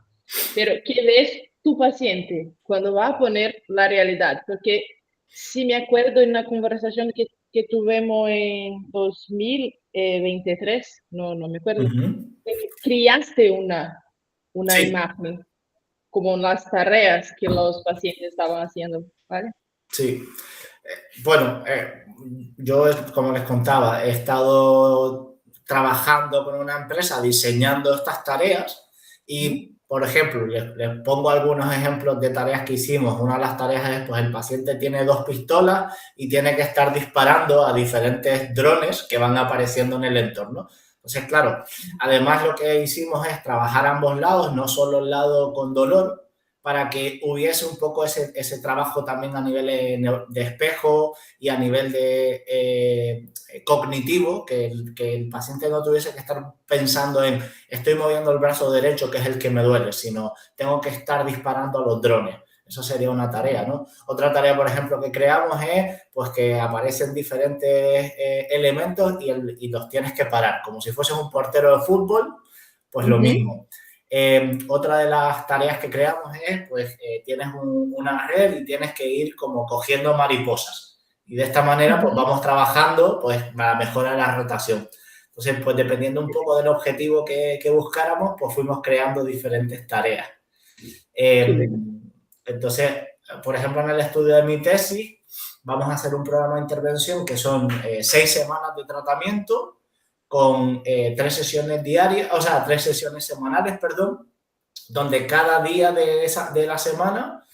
Speaker 1: Pero ¿qué ves tu paciente cuando va a poner la realidad? Porque si me acuerdo en una conversación que tuvimos en 2023, no me acuerdo, creaste una
Speaker 3: Sí.
Speaker 1: imagen como las tareas que los pacientes estaban haciendo, ¿vale?
Speaker 3: Sí. Bueno, yo, como les contaba, he estado trabajando con una empresa diseñando estas tareas y, por ejemplo, les pongo algunos ejemplos de tareas que hicimos. Una de las tareas es, pues, el paciente tiene 2 pistolas y tiene que estar disparando a diferentes drones que van apareciendo en el entorno. Entonces, claro, además lo que hicimos es trabajar ambos lados, no solo el lado con dolor, para que hubiese un poco ese trabajo también a nivel de espejo y a nivel de cognitivo, que el paciente no tuviese que estar pensando en estoy moviendo el brazo derecho, que es el que me duele, sino tengo que estar disparando a los drones. Eso sería una tarea, ¿no? Otra tarea, por ejemplo, que creamos es pues, que aparecen diferentes elementos y los tienes que parar, como si fueses un portero de fútbol, pues lo mismo. Otra de las tareas que creamos es, pues, tienes una red y tienes que ir como cogiendo mariposas. Y de esta manera, pues, vamos trabajando, pues, para mejorar la rotación. Entonces, pues, dependiendo un poco del objetivo que buscáramos, pues, fuimos creando diferentes tareas. Entonces, por ejemplo, en el estudio de mi tesis, vamos a hacer un programa de intervención que son 6 semanas de tratamiento, con 3 sesiones diarias, o sea, 3 sesiones semanales, perdón, donde cada día de la semana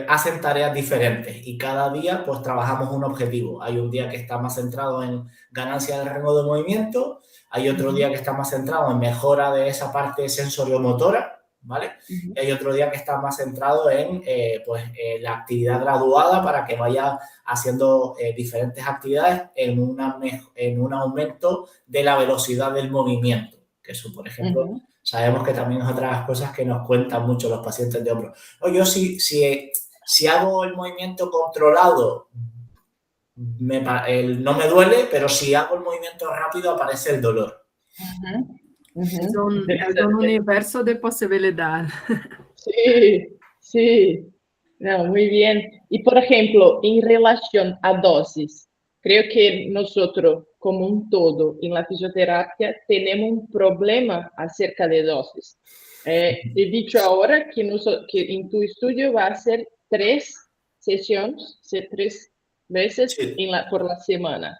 Speaker 3: hacen tareas diferentes y cada día pues trabajamos un objetivo. Hay un día que está más centrado en ganancia del rango de movimiento, hay otro día que está más centrado en mejora de esa parte sensoriomotora, ¿vale? Y hay otro día que está más centrado en la actividad graduada para que vaya haciendo diferentes actividades en un aumento de la velocidad del movimiento. Que eso, por ejemplo, sabemos que también es otra de las cosas que nos cuentan mucho los pacientes de hombro. Yo si hago el movimiento controlado, no me duele, pero si hago el movimiento rápido aparece el dolor.
Speaker 2: Es un universo de posibilidad.
Speaker 1: Sí. No, muy bien. Y, por ejemplo, en relación a dosis, creo que nosotros, como un todo, en la fisioterapia, tenemos un problema acerca de dosis. He dicho ahora que en tu estudio va a ser 3 sesiones, 3 veces por la semana.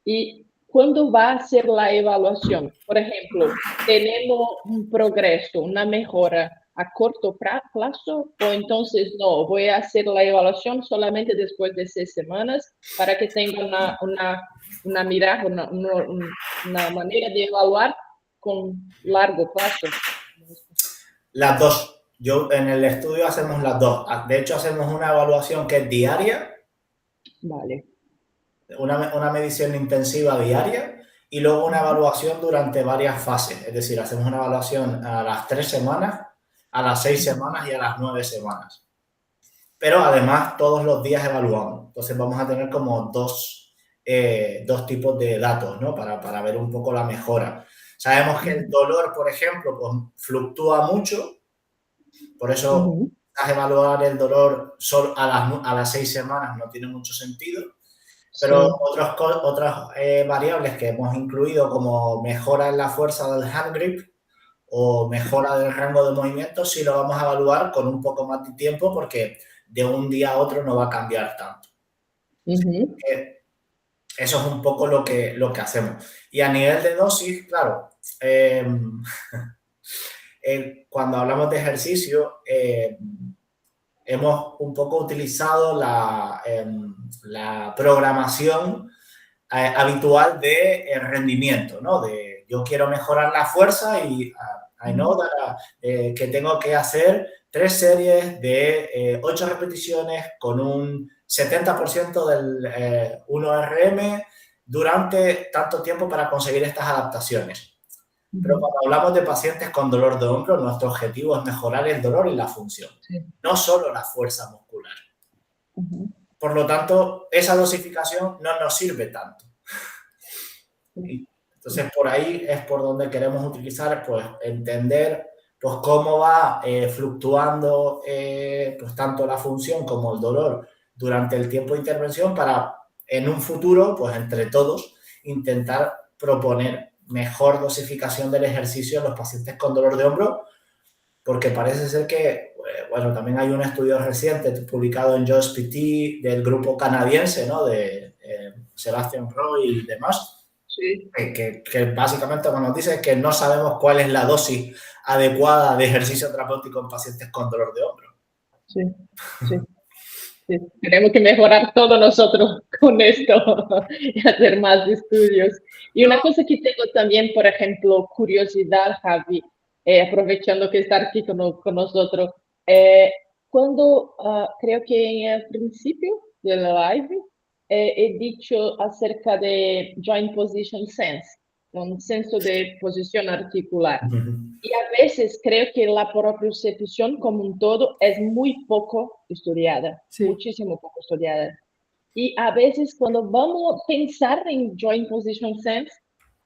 Speaker 1: Y ¿cuándo va a ser la evaluación? Por ejemplo, ¿tenemos un progreso, una mejora a corto plazo? O entonces no, voy a hacer la evaluación solamente después de 6 semanas para que tenga una mirada, una manera de evaluar con largo plazo.
Speaker 3: Las dos. En el estudio hacemos las dos. De hecho, hacemos una evaluación que es diaria.
Speaker 1: Vale.
Speaker 3: Una medición intensiva diaria y luego una evaluación durante varias fases. Es decir, hacemos una evaluación a las 3 semanas, a las 6 semanas y a las 9 semanas. Pero además todos los días evaluamos. Entonces vamos a tener como dos tipos de datos, ¿no? Para ver un poco la mejora. Sabemos que el dolor, por ejemplo, pues, fluctúa mucho. Por eso evaluar el dolor solo a las 6 semanas no tiene mucho sentido. Pero otras variables que hemos incluido, como mejora en la fuerza del hand grip o mejora del rango de movimiento, sí lo vamos a evaluar con un poco más de tiempo porque de un día a otro no va a cambiar tanto. Eso es un poco lo que hacemos. Y a nivel de dosis, claro, cuando hablamos de ejercicio, hemos un poco utilizado la programación habitual de rendimiento, ¿no? De yo quiero mejorar la fuerza y I know que tengo que hacer 3 series de 8 repeticiones con un 70% del 1RM durante tanto tiempo para conseguir estas adaptaciones. Pero cuando hablamos de pacientes con dolor de hombro, nuestro objetivo es mejorar el dolor y la función, no solo la fuerza muscular. Por lo tanto, esa dosificación no nos sirve tanto. Entonces, por ahí es por donde queremos utilizar, pues, entender pues, cómo va fluctuando pues, tanto la función como el dolor durante el tiempo de intervención para, en un futuro, pues, entre todos, intentar proponer mejor dosificación del ejercicio en los pacientes con dolor de hombro, porque parece ser que, bueno, también hay un estudio reciente publicado en JOS PT del grupo canadiense, ¿no? De Sebastian Roy y demás, que básicamente lo que nos dice es que no sabemos cuál es la dosis adecuada de ejercicio terapéutico en pacientes con dolor de hombro.
Speaker 1: Sí. Tenemos que mejorar todos nosotros con esto y hacer más estudios. Y una cosa que tengo también, por ejemplo, curiosidad, Javi, aprovechando que está aquí con nosotros. Cuando creo que en el principio de la live he dicho acerca de Joint Position Sense, un senso de posición articular. Y a veces creo que la propriocepción como un todo es muy poco estudiada,
Speaker 2: Sí.
Speaker 1: muchísimo poco estudiada. Y a veces cuando vamos a pensar en Joint Position Sense,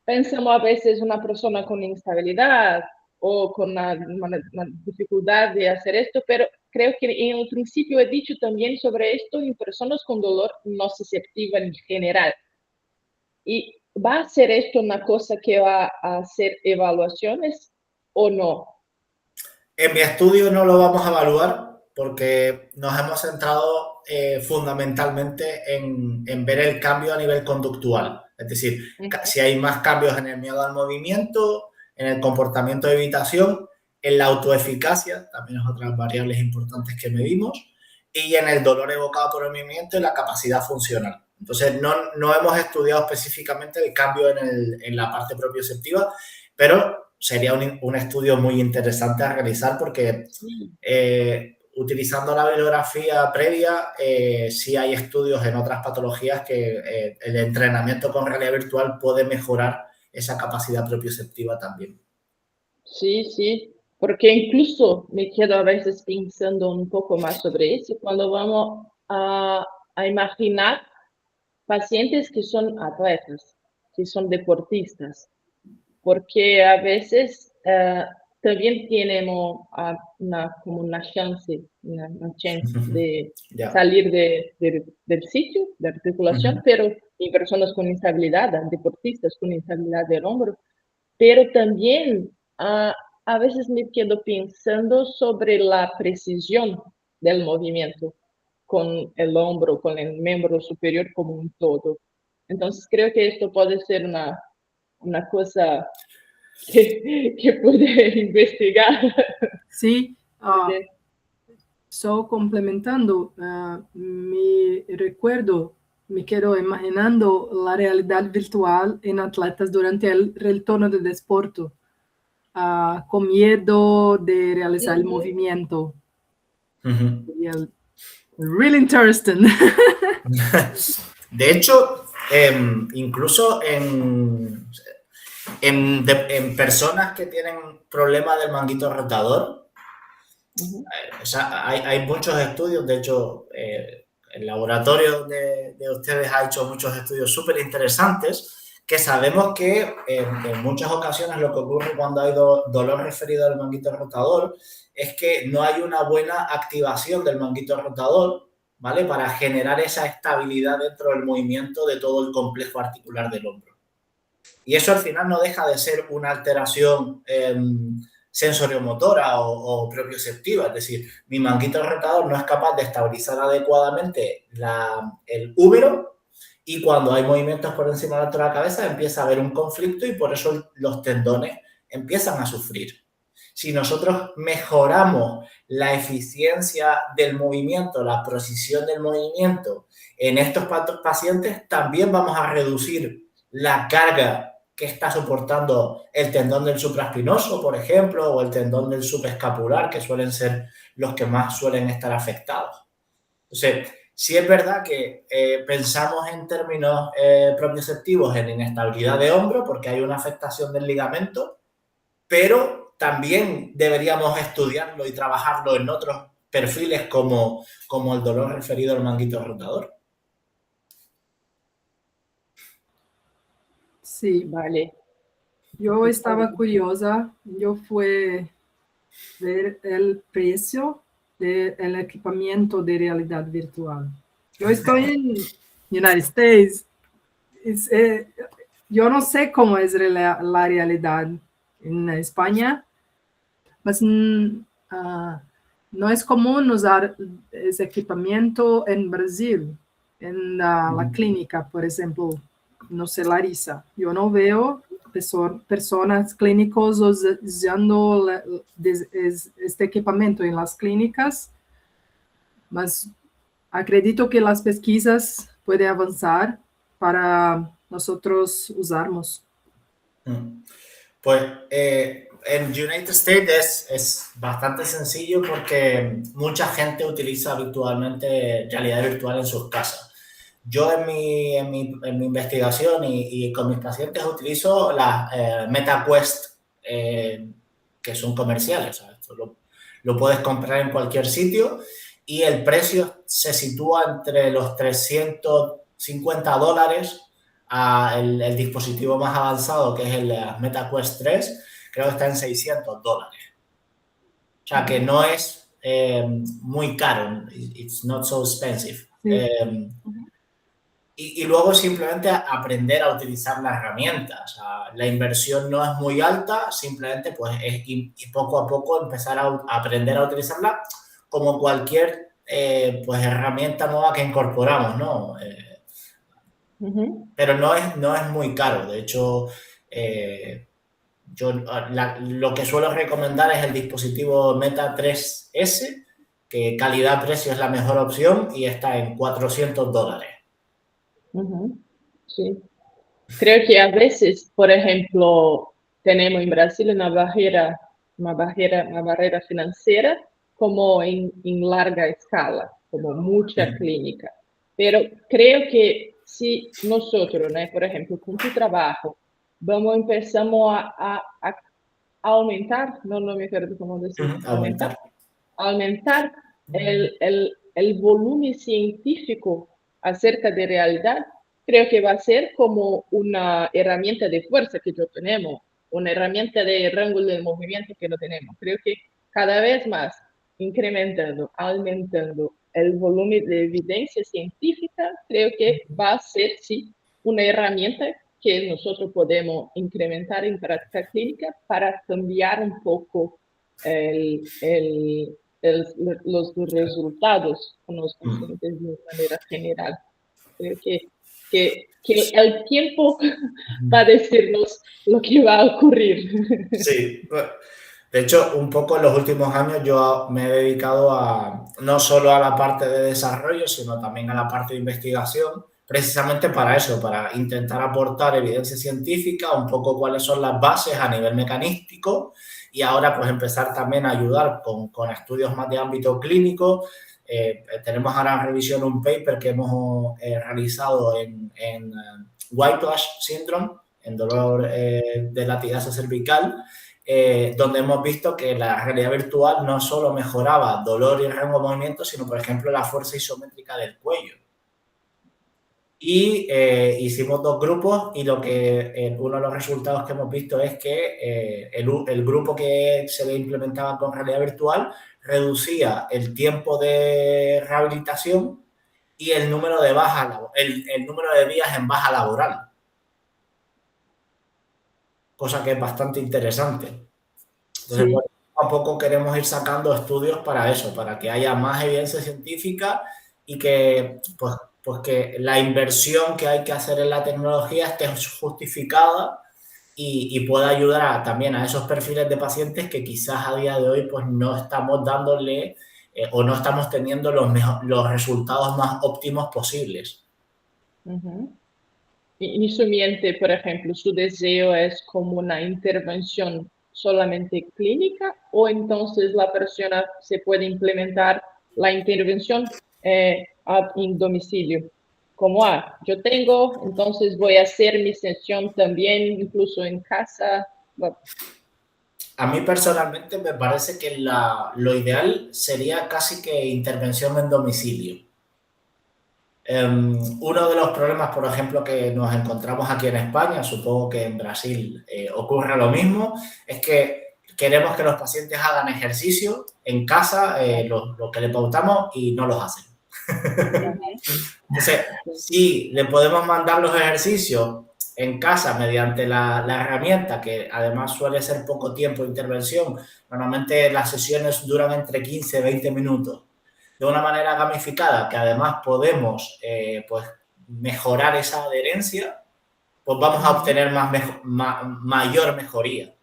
Speaker 1: pensamos a veces una persona con instabilidad o con una dificultad de hacer esto, pero creo que en el principio he dicho también sobre esto en personas con dolor nociceptivo en general. ¿Y va a ser esto una cosa que va a hacer evaluaciones o no?
Speaker 3: En mi estudio no lo vamos a evaluar porque nos hemos centrado fundamentalmente en ver el cambio a nivel conductual. Es decir, si hay más cambios en el miedo al movimiento, en el comportamiento de evitación, en la autoeficacia, también es otras variables importantes que medimos, y en el dolor evocado por el movimiento y la capacidad funcional. Entonces, no hemos estudiado específicamente el cambio en la parte propioceptiva, pero sería un estudio muy interesante a realizar porque utilizando la bibliografía previa, sí hay estudios en otras patologías que el entrenamiento con realidad virtual puede mejorar esa capacidad propioceptiva también.
Speaker 1: Sí, sí, porque incluso me quedo a veces pensando un poco más sobre eso cuando vamos a imaginar pacientes que son atletas, que son deportistas, porque a veces también tenemos como una chance de salir del sitio de articulación, pero en personas con instabilidad, deportistas con instabilidad del hombro, pero también a veces me quedo pensando sobre la precisión del movimiento con el hombro, con el miembro superior como un todo. Entonces creo que esto puede ser una cosa que puede investigar.
Speaker 2: Sí, so complementando, mi recuerdo, me quedo imaginando la realidad virtual en atletas durante el retorno del deporte, con miedo de realizar el movimiento. Really interesting.
Speaker 3: De hecho, incluso en personas que tienen problemas del manguito rotador, hay muchos estudios. De hecho, el laboratorio de ustedes ha hecho muchos estudios súper interesantes que sabemos que en muchas ocasiones lo que ocurre cuando hay dolor referido al manguito rotador es que no hay una buena activación del manguito rotador, ¿vale? Para generar esa estabilidad dentro del movimiento de todo el complejo articular del hombro. Y eso al final no deja de ser una alteración sensoriomotora o propioceptiva, es decir, mi manguito rotador no es capaz de estabilizar adecuadamente el úmero, y cuando hay movimientos por encima de la altura de la cabeza empieza a haber un conflicto y por eso los tendones empiezan a sufrir. Si nosotros mejoramos la eficiencia del movimiento, la precisión del movimiento en estos pacientes, también vamos a reducir la carga que está soportando el tendón del supraespinoso, por ejemplo, o el tendón del subescapular, que suelen ser los que más suelen estar afectados. Entonces, sí es verdad que pensamos en términos propioceptivos en inestabilidad de hombro porque hay una afectación del ligamento, pero también deberíamos estudiarlo y trabajarlo en otros perfiles como el dolor referido al manguito rotador.
Speaker 2: Sí,
Speaker 1: vale.
Speaker 2: Yo estaba curiosa, yo fui a ver el precio del equipamiento de realidad virtual. Yo estoy en United States. Yo no sé cómo es la realidad en España, mas no es común usar ese equipamiento en Brasil, en la clínica, por ejemplo. No sé, Larissa, yo no veo personas clínicos usando este equipamiento en las clínicas, mas acredito que las pesquisas pueden avanzar para nosotros usarmos.
Speaker 3: Pues en United States es bastante sencillo porque mucha gente utiliza habitualmente realidad virtual en sus casas. Yo en mi investigación y con mis pacientes utilizo las MetaQuest que son comerciales. ¿Sabes? Esto lo puedes comprar en cualquier sitio y el precio se sitúa entre los $350 el dispositivo más avanzado, que es el MetaQuest 3, creo que está en $600. O sea, que no es muy caro. It's not so expensive. Y luego simplemente aprender a utilizar la herramienta. O sea, la inversión no es muy alta, simplemente pues y poco a poco empezar a aprender a utilizarla como cualquier pues herramienta nueva que incorporamos, ¿no? Pero no es muy caro. De hecho, lo que suelo recomendar es el dispositivo Meta 3S, que calidad-precio es la mejor opción y está en $400.
Speaker 1: Sí. Creo que a veces, por ejemplo, tenemos en Brasil una barrera financiera como en larga escala, como mucha clínica. Pero creo que si nosotros, ¿no? Por ejemplo, con tu trabajo, empezamos a aumentar, no me acuerdo cómo decir, aumentar el volumen científico acerca de realidad, creo que va a ser como una herramienta de fuerza que yo tenemos, una herramienta de rango de movimiento que no tenemos. Creo que cada vez más incrementando, aumentando el volumen de evidencia científica, creo que va a ser, sí, una herramienta que nosotros podemos incrementar en práctica clínica para cambiar un poco los resultados con los pacientes de manera general. Creo que el tiempo va a decirnos lo que va a ocurrir.
Speaker 3: Sí, de hecho, un poco en los últimos años yo me he dedicado no solo a la parte de desarrollo, sino también a la parte de investigación, precisamente para eso, para intentar aportar evidencia científica, un poco cuáles son las bases a nivel mecanístico y ahora pues empezar también a ayudar con estudios más de ámbito clínico. Tenemos ahora en revisión un paper que hemos realizado en Whiplash Syndrome, en dolor de latigazo cervical, donde hemos visto que la realidad virtual no solo mejoraba dolor y rango de movimiento, sino, por ejemplo, la fuerza isométrica del cuello. Y hicimos 2 grupos y uno de los resultados que hemos visto es que el grupo que se le implementaba con realidad virtual reducía el tiempo de rehabilitación y el número de el número de días en baja laboral. Cosa que es bastante interesante. Entonces, bueno, poco a poco queremos ir sacando estudios para eso, para que haya más evidencia científica y que, pues que la inversión que hay que hacer en la tecnología esté justificada y pueda ayudar también a esos perfiles de pacientes que quizás a día de hoy pues no estamos dándole o no estamos teniendo los resultados más óptimos posibles.
Speaker 1: Y su mente, por ejemplo, su deseo es como una intervención solamente clínica o entonces la persona se puede implementar la intervención en domicilio. Como, yo tengo, entonces voy a hacer mi sesión también, incluso en casa.
Speaker 3: A mí personalmente me parece que lo ideal sería casi que intervención en domicilio. Uno de los problemas, por ejemplo, que nos encontramos aquí en España, supongo que en Brasil ocurre lo mismo, es que queremos que los pacientes hagan ejercicio en casa, lo que le pautamos, y no los hacen. Entonces, si le podemos mandar los ejercicios en casa mediante la herramienta, que además suele ser poco tiempo de intervención, normalmente las sesiones duran entre 15 y 20 minutos, de una manera gamificada, que además podemos pues mejorar esa adherencia, pues vamos a obtener mayor mejoría.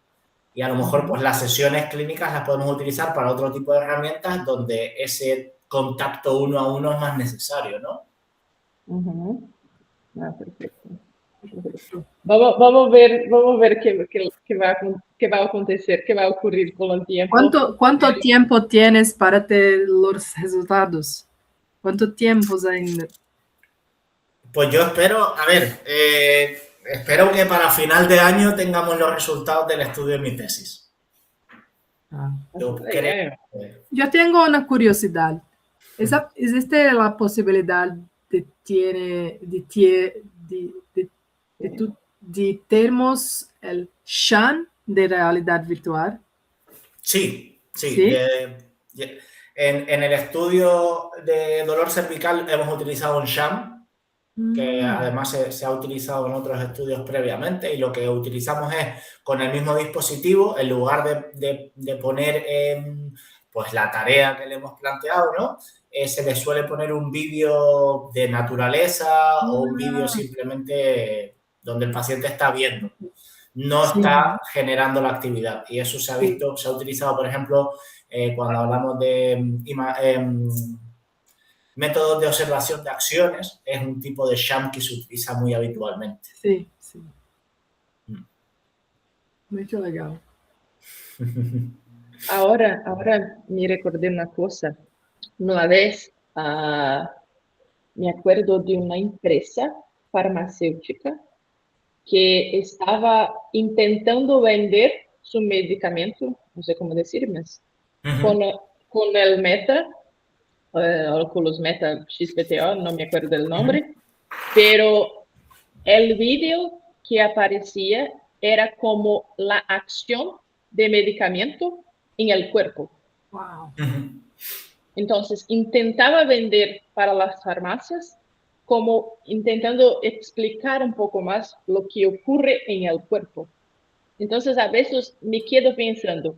Speaker 3: Y a lo mejor pues las sesiones clínicas las podemos utilizar para otro tipo de herramientas donde ese contacto 1 a 1 es más necesario, ¿no?
Speaker 1: Perfecto. Vamos ver qué va a acontecer, qué va a ocurrir con el tiempo.
Speaker 2: ¿Cuánto tiempo tienes para tener los resultados? ¿Cuánto tiempo ainda?
Speaker 3: Pues yo espero, a ver, espero que para final de año tengamos los resultados del estudio de mi tesis. Yo creo.
Speaker 2: Yo tengo una curiosidad. ¿Existe la posibilidad de termos el SHAM de realidad virtual?
Speaker 3: Sí.
Speaker 2: ¿Sí?
Speaker 3: En el estudio de dolor cervical hemos utilizado un SHAM, que además se ha utilizado en otros estudios previamente, y lo que utilizamos es con el mismo dispositivo, en lugar de poner pues la tarea que le hemos planteado, ¿no? Se le suele poner un vídeo de naturaleza o un vídeo simplemente donde el paciente está viendo. No está generando la actividad. Y eso se ha visto, se ha utilizado, por ejemplo, cuando hablamos de métodos de observación de acciones, es un tipo de sham que se utiliza muy habitualmente.
Speaker 2: Sí. Muy legal.
Speaker 1: Ahora me recordé una cosa. Una vez me acuerdo de una empresa farmacéutica que estaba intentando vender su medicamento, no sé cómo decir, mas con el Meta, Oculus Meta XPTO, no me acuerdo del nombre, pero el vídeo que aparecía era como la acción de medicamento en el cuerpo.
Speaker 2: Wow.
Speaker 1: Entonces, intentaba vender para las farmacias como intentando explicar un poco más lo que ocurre en el cuerpo. Entonces, a veces me quedo pensando,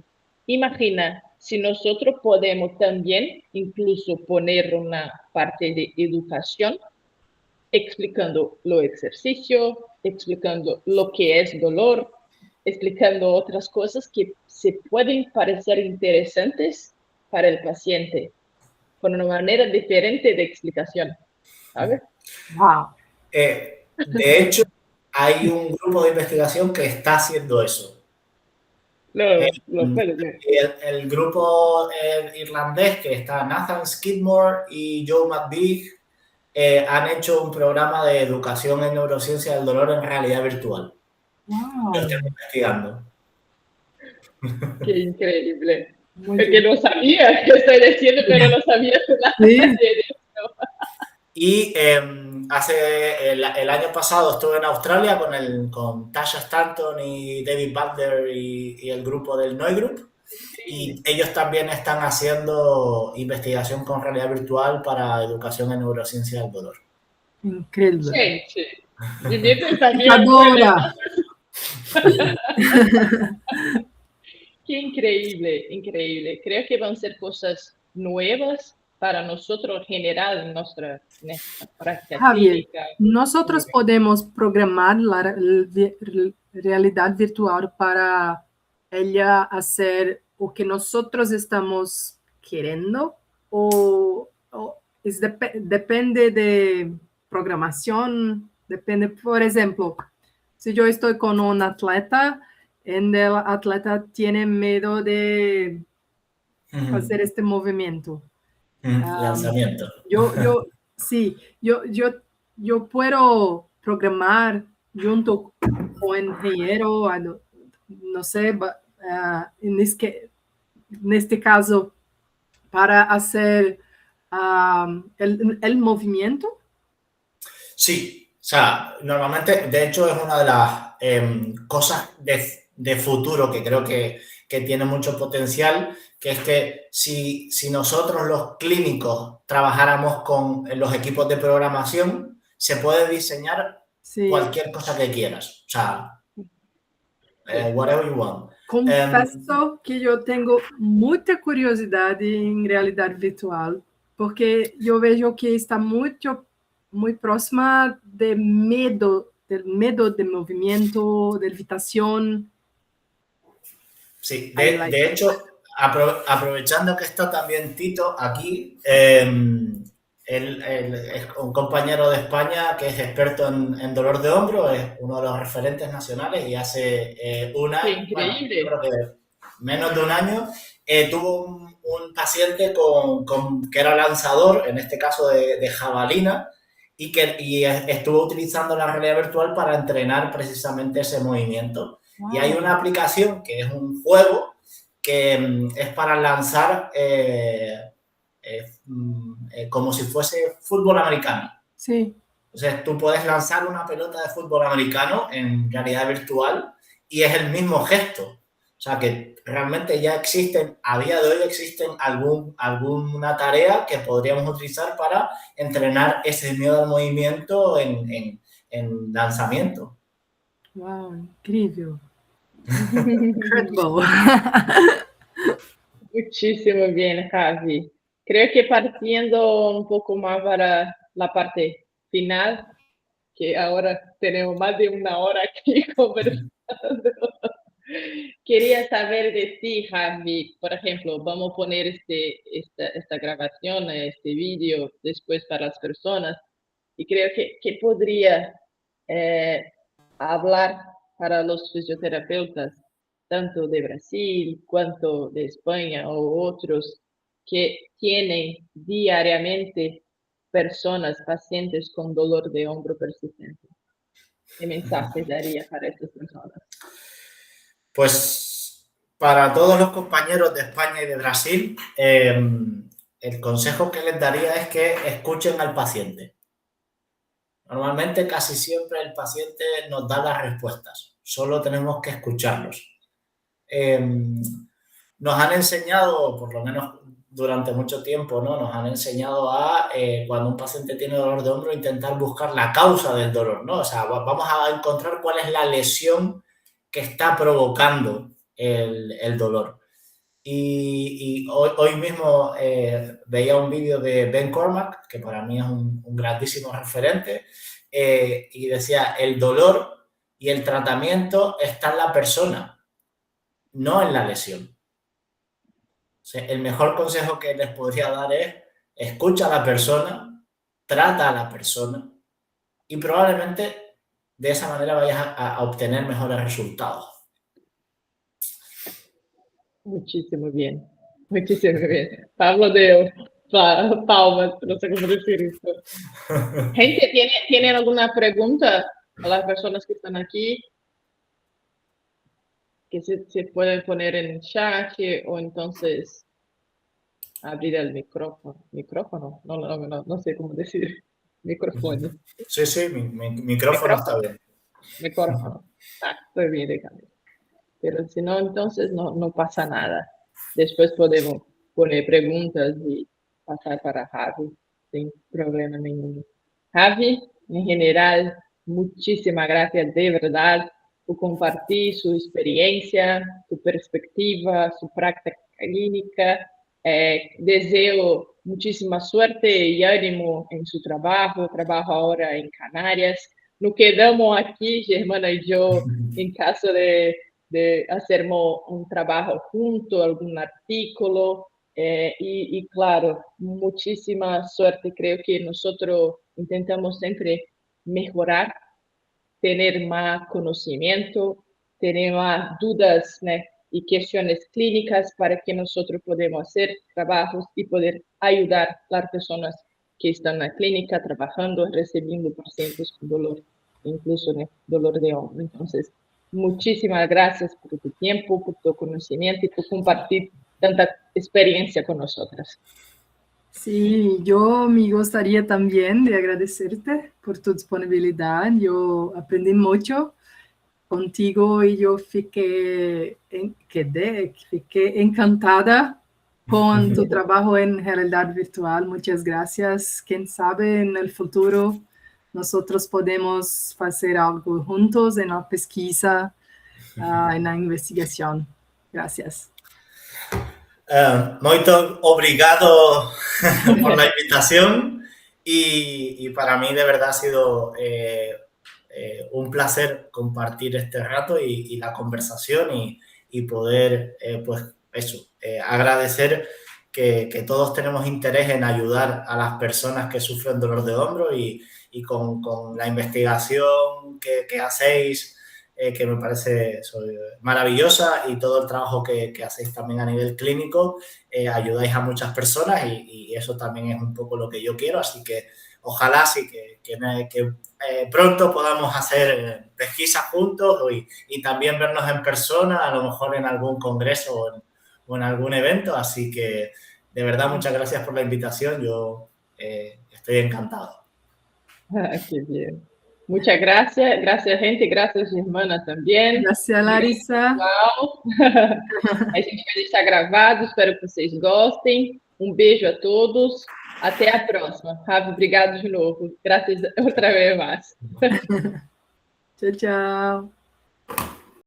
Speaker 1: imagina si nosotros podemos también incluso poner una parte de educación explicando lo ejercicio, explicando lo que es dolor, explicando otras cosas que se pueden parecer interesantes para el paciente, con una manera diferente de explicación, ¿sabes?
Speaker 2: Wow.
Speaker 3: De hecho, hay un grupo de investigación que está haciendo eso. El grupo irlandés, que está Nathan Skidmore y Joe McVeigh, han hecho un programa de educación en neurociencia del dolor en realidad virtual.
Speaker 2: Wow.
Speaker 3: Lo estoy investigando.
Speaker 1: Qué increíble. Porque no sabía qué estoy diciendo, pero no sabía nada de eso.
Speaker 3: Y el año pasado estuve en Australia con Tasha Stanton y David Butler y el grupo del Noi Group. Y ellos también están haciendo investigación con realidad virtual para educación en neurociencia del dolor.
Speaker 2: Increíble.
Speaker 1: Sí. Dimitri también. Qué increíble. Creo que van a ser cosas nuevas para nosotros generar en nuestra práctica
Speaker 2: Javier,
Speaker 1: clínica.
Speaker 2: nosotros podemos programar la realidad virtual para ella hacer o que nosotros estamos queriendo o depende de programación, depende, por ejemplo, si yo estoy con un atleta, el atleta tiene miedo de hacer este movimiento.
Speaker 3: Lanzamiento.
Speaker 2: Yo puedo programar junto con ingeniero, no sé, en este caso, para hacer el movimiento.
Speaker 3: Sí, o sea, normalmente, de hecho, es una de las cosas de futuro que creo que tiene mucho potencial, que es que si nosotros los clínicos trabajáramos con los equipos de programación, se puede diseñar cualquier cosa que quieras. O sea, whatever you want.
Speaker 2: Confesso que eu tenho muita curiosidade em realidade virtual, porque eu vejo que está muito próxima de medo de movimiento, de levitación.
Speaker 3: Sí, de hecho, aprovechando que está también Tito aquí, Es un compañero de España que es experto en dolor de hombro, es uno de los referentes nacionales y hace un
Speaker 1: Qué
Speaker 3: año, bueno, yo
Speaker 1: increíble.
Speaker 3: creo que menos de un año, tuvo un paciente que era lanzador, en este caso de jabalina, y estuvo utilizando la realidad virtual para entrenar precisamente ese movimiento. Y hay
Speaker 1: Wow.
Speaker 3: una aplicación que es un juego que es para lanzar como si fuese fútbol americano.
Speaker 2: Sí.
Speaker 3: Entonces, tú puedes lanzar una pelota de fútbol americano en realidad virtual y es el mismo gesto. O sea, que realmente ya existen, a día de hoy existen alguna tarea que podríamos utilizar para entrenar ese miedo al movimiento en lanzamiento.
Speaker 2: Wow, incrível. Incredible.
Speaker 1: Muchísimo bien, Javi. Creo que partiendo un poco más para la parte final, que ahora tenemos más de una hora aquí conversando. Quería saber de ti, Javi. Por ejemplo, vamos a poner esta grabación, este vídeo después para las personas. Y creo que podría eh, hablar para los fisioterapeutas, tanto de Brasil cuanto de España o otros, que tienen diariamente personas, pacientes con dolor de hombro persistente. ¿Qué mensaje daría para estas personas?
Speaker 3: Pues para todos los compañeros de España y de Brasil, el consejo que les daría es que escuchen al paciente. Normalmente casi siempre el paciente nos da las respuestas, solo tenemos que escucharlos. Nos han enseñado, por lo menos durante mucho tiempo, ¿no? Nos han enseñado a, cuando un paciente tiene dolor de hombro, intentar buscar la causa del dolor, ¿no? O sea, vamos a encontrar cuál es la lesión que está provocando el dolor. Y hoy mismo veía un vídeo de Ben Cormack, que para mí es un grandísimo referente, y decía, el dolor y el tratamiento está en la persona, no en la lesión. O sea, el mejor consejo que les podría dar es, escucha a la persona, trata a la persona y probablemente de esa manera vayas a obtener mejores resultados.
Speaker 1: Muchísimo bien, muchísimo bien. Pablo de palmas, no sé cómo decir esto. Gente, ¿tienen alguna pregunta a las personas que están aquí? Que se pueden poner en el chat o entonces abrir el micrófono, no sé cómo decir, micrófono,
Speaker 3: Sí, sí, mi micrófono está
Speaker 1: micrófono,
Speaker 3: bien.
Speaker 1: micrófono. Estoy bien de cambio. Pero si no, entonces no pasa nada. Después podemos poner preguntas y pasar para Javi sin problema ninguno. Javi, en general, muchísimas gracias de verdad por compartir su experiencia, su perspectiva, su práctica clínica. Deseo muchísima suerte y ánimo en su trabajo ahora en Canarias. Nos quedamos aquí, Germana y yo, en caso de hacer un trabajo junto, algún artículo. Y claro, muchísima suerte. Creo que nosotros intentamos siempre mejorar, tener más conocimiento, tener más dudas, ¿no? Y cuestiones clínicas para que nosotros podamos hacer trabajos y poder ayudar a las personas que están en la clínica trabajando, recibiendo pacientes con dolor, incluso dolor de hombro. Entonces, muchísimas gracias por tu tiempo, por tu conocimiento y por compartir tanta experiencia con nosotras.
Speaker 2: Sí, yo me gustaría también de agradecerte por tu disponibilidad. Yo aprendí mucho contigo y yo fiqué encantada con tu trabajo en realidad virtual. Muchas gracias. Quién sabe en el futuro nosotros podemos hacer algo juntos en la pesquisa, en la investigación. Gracias.
Speaker 3: Muito obrigado por la invitación y para mí de verdad ha sido un placer compartir este rato y la conversación y poder, pues eso, agradecer que todos tenemos interés en ayudar a las personas que sufren dolor de hombro y con la investigación que hacéis, que me parece maravillosa, y todo el trabajo que hacéis también a nivel clínico, ayudáis a muchas personas y eso también es un poco lo que yo quiero, así que ojalá sí que pronto podamos hacer pesquisas juntos y también vernos en persona, a lo mejor en algún congreso o en algún evento, así que de verdad muchas gracias por la invitación, yo estoy encantado.
Speaker 1: Qué bien. Muchas gracias. Gracias, gente. Gracias, Germana, também.
Speaker 2: Gracias, Larissa.
Speaker 1: A gente vai deixar gravado. Espero que vocês gostem. Beijo a todos. Até a próxima. Ravi, obrigado de novo. Graças outra vez mais.
Speaker 2: Tchau, tchau.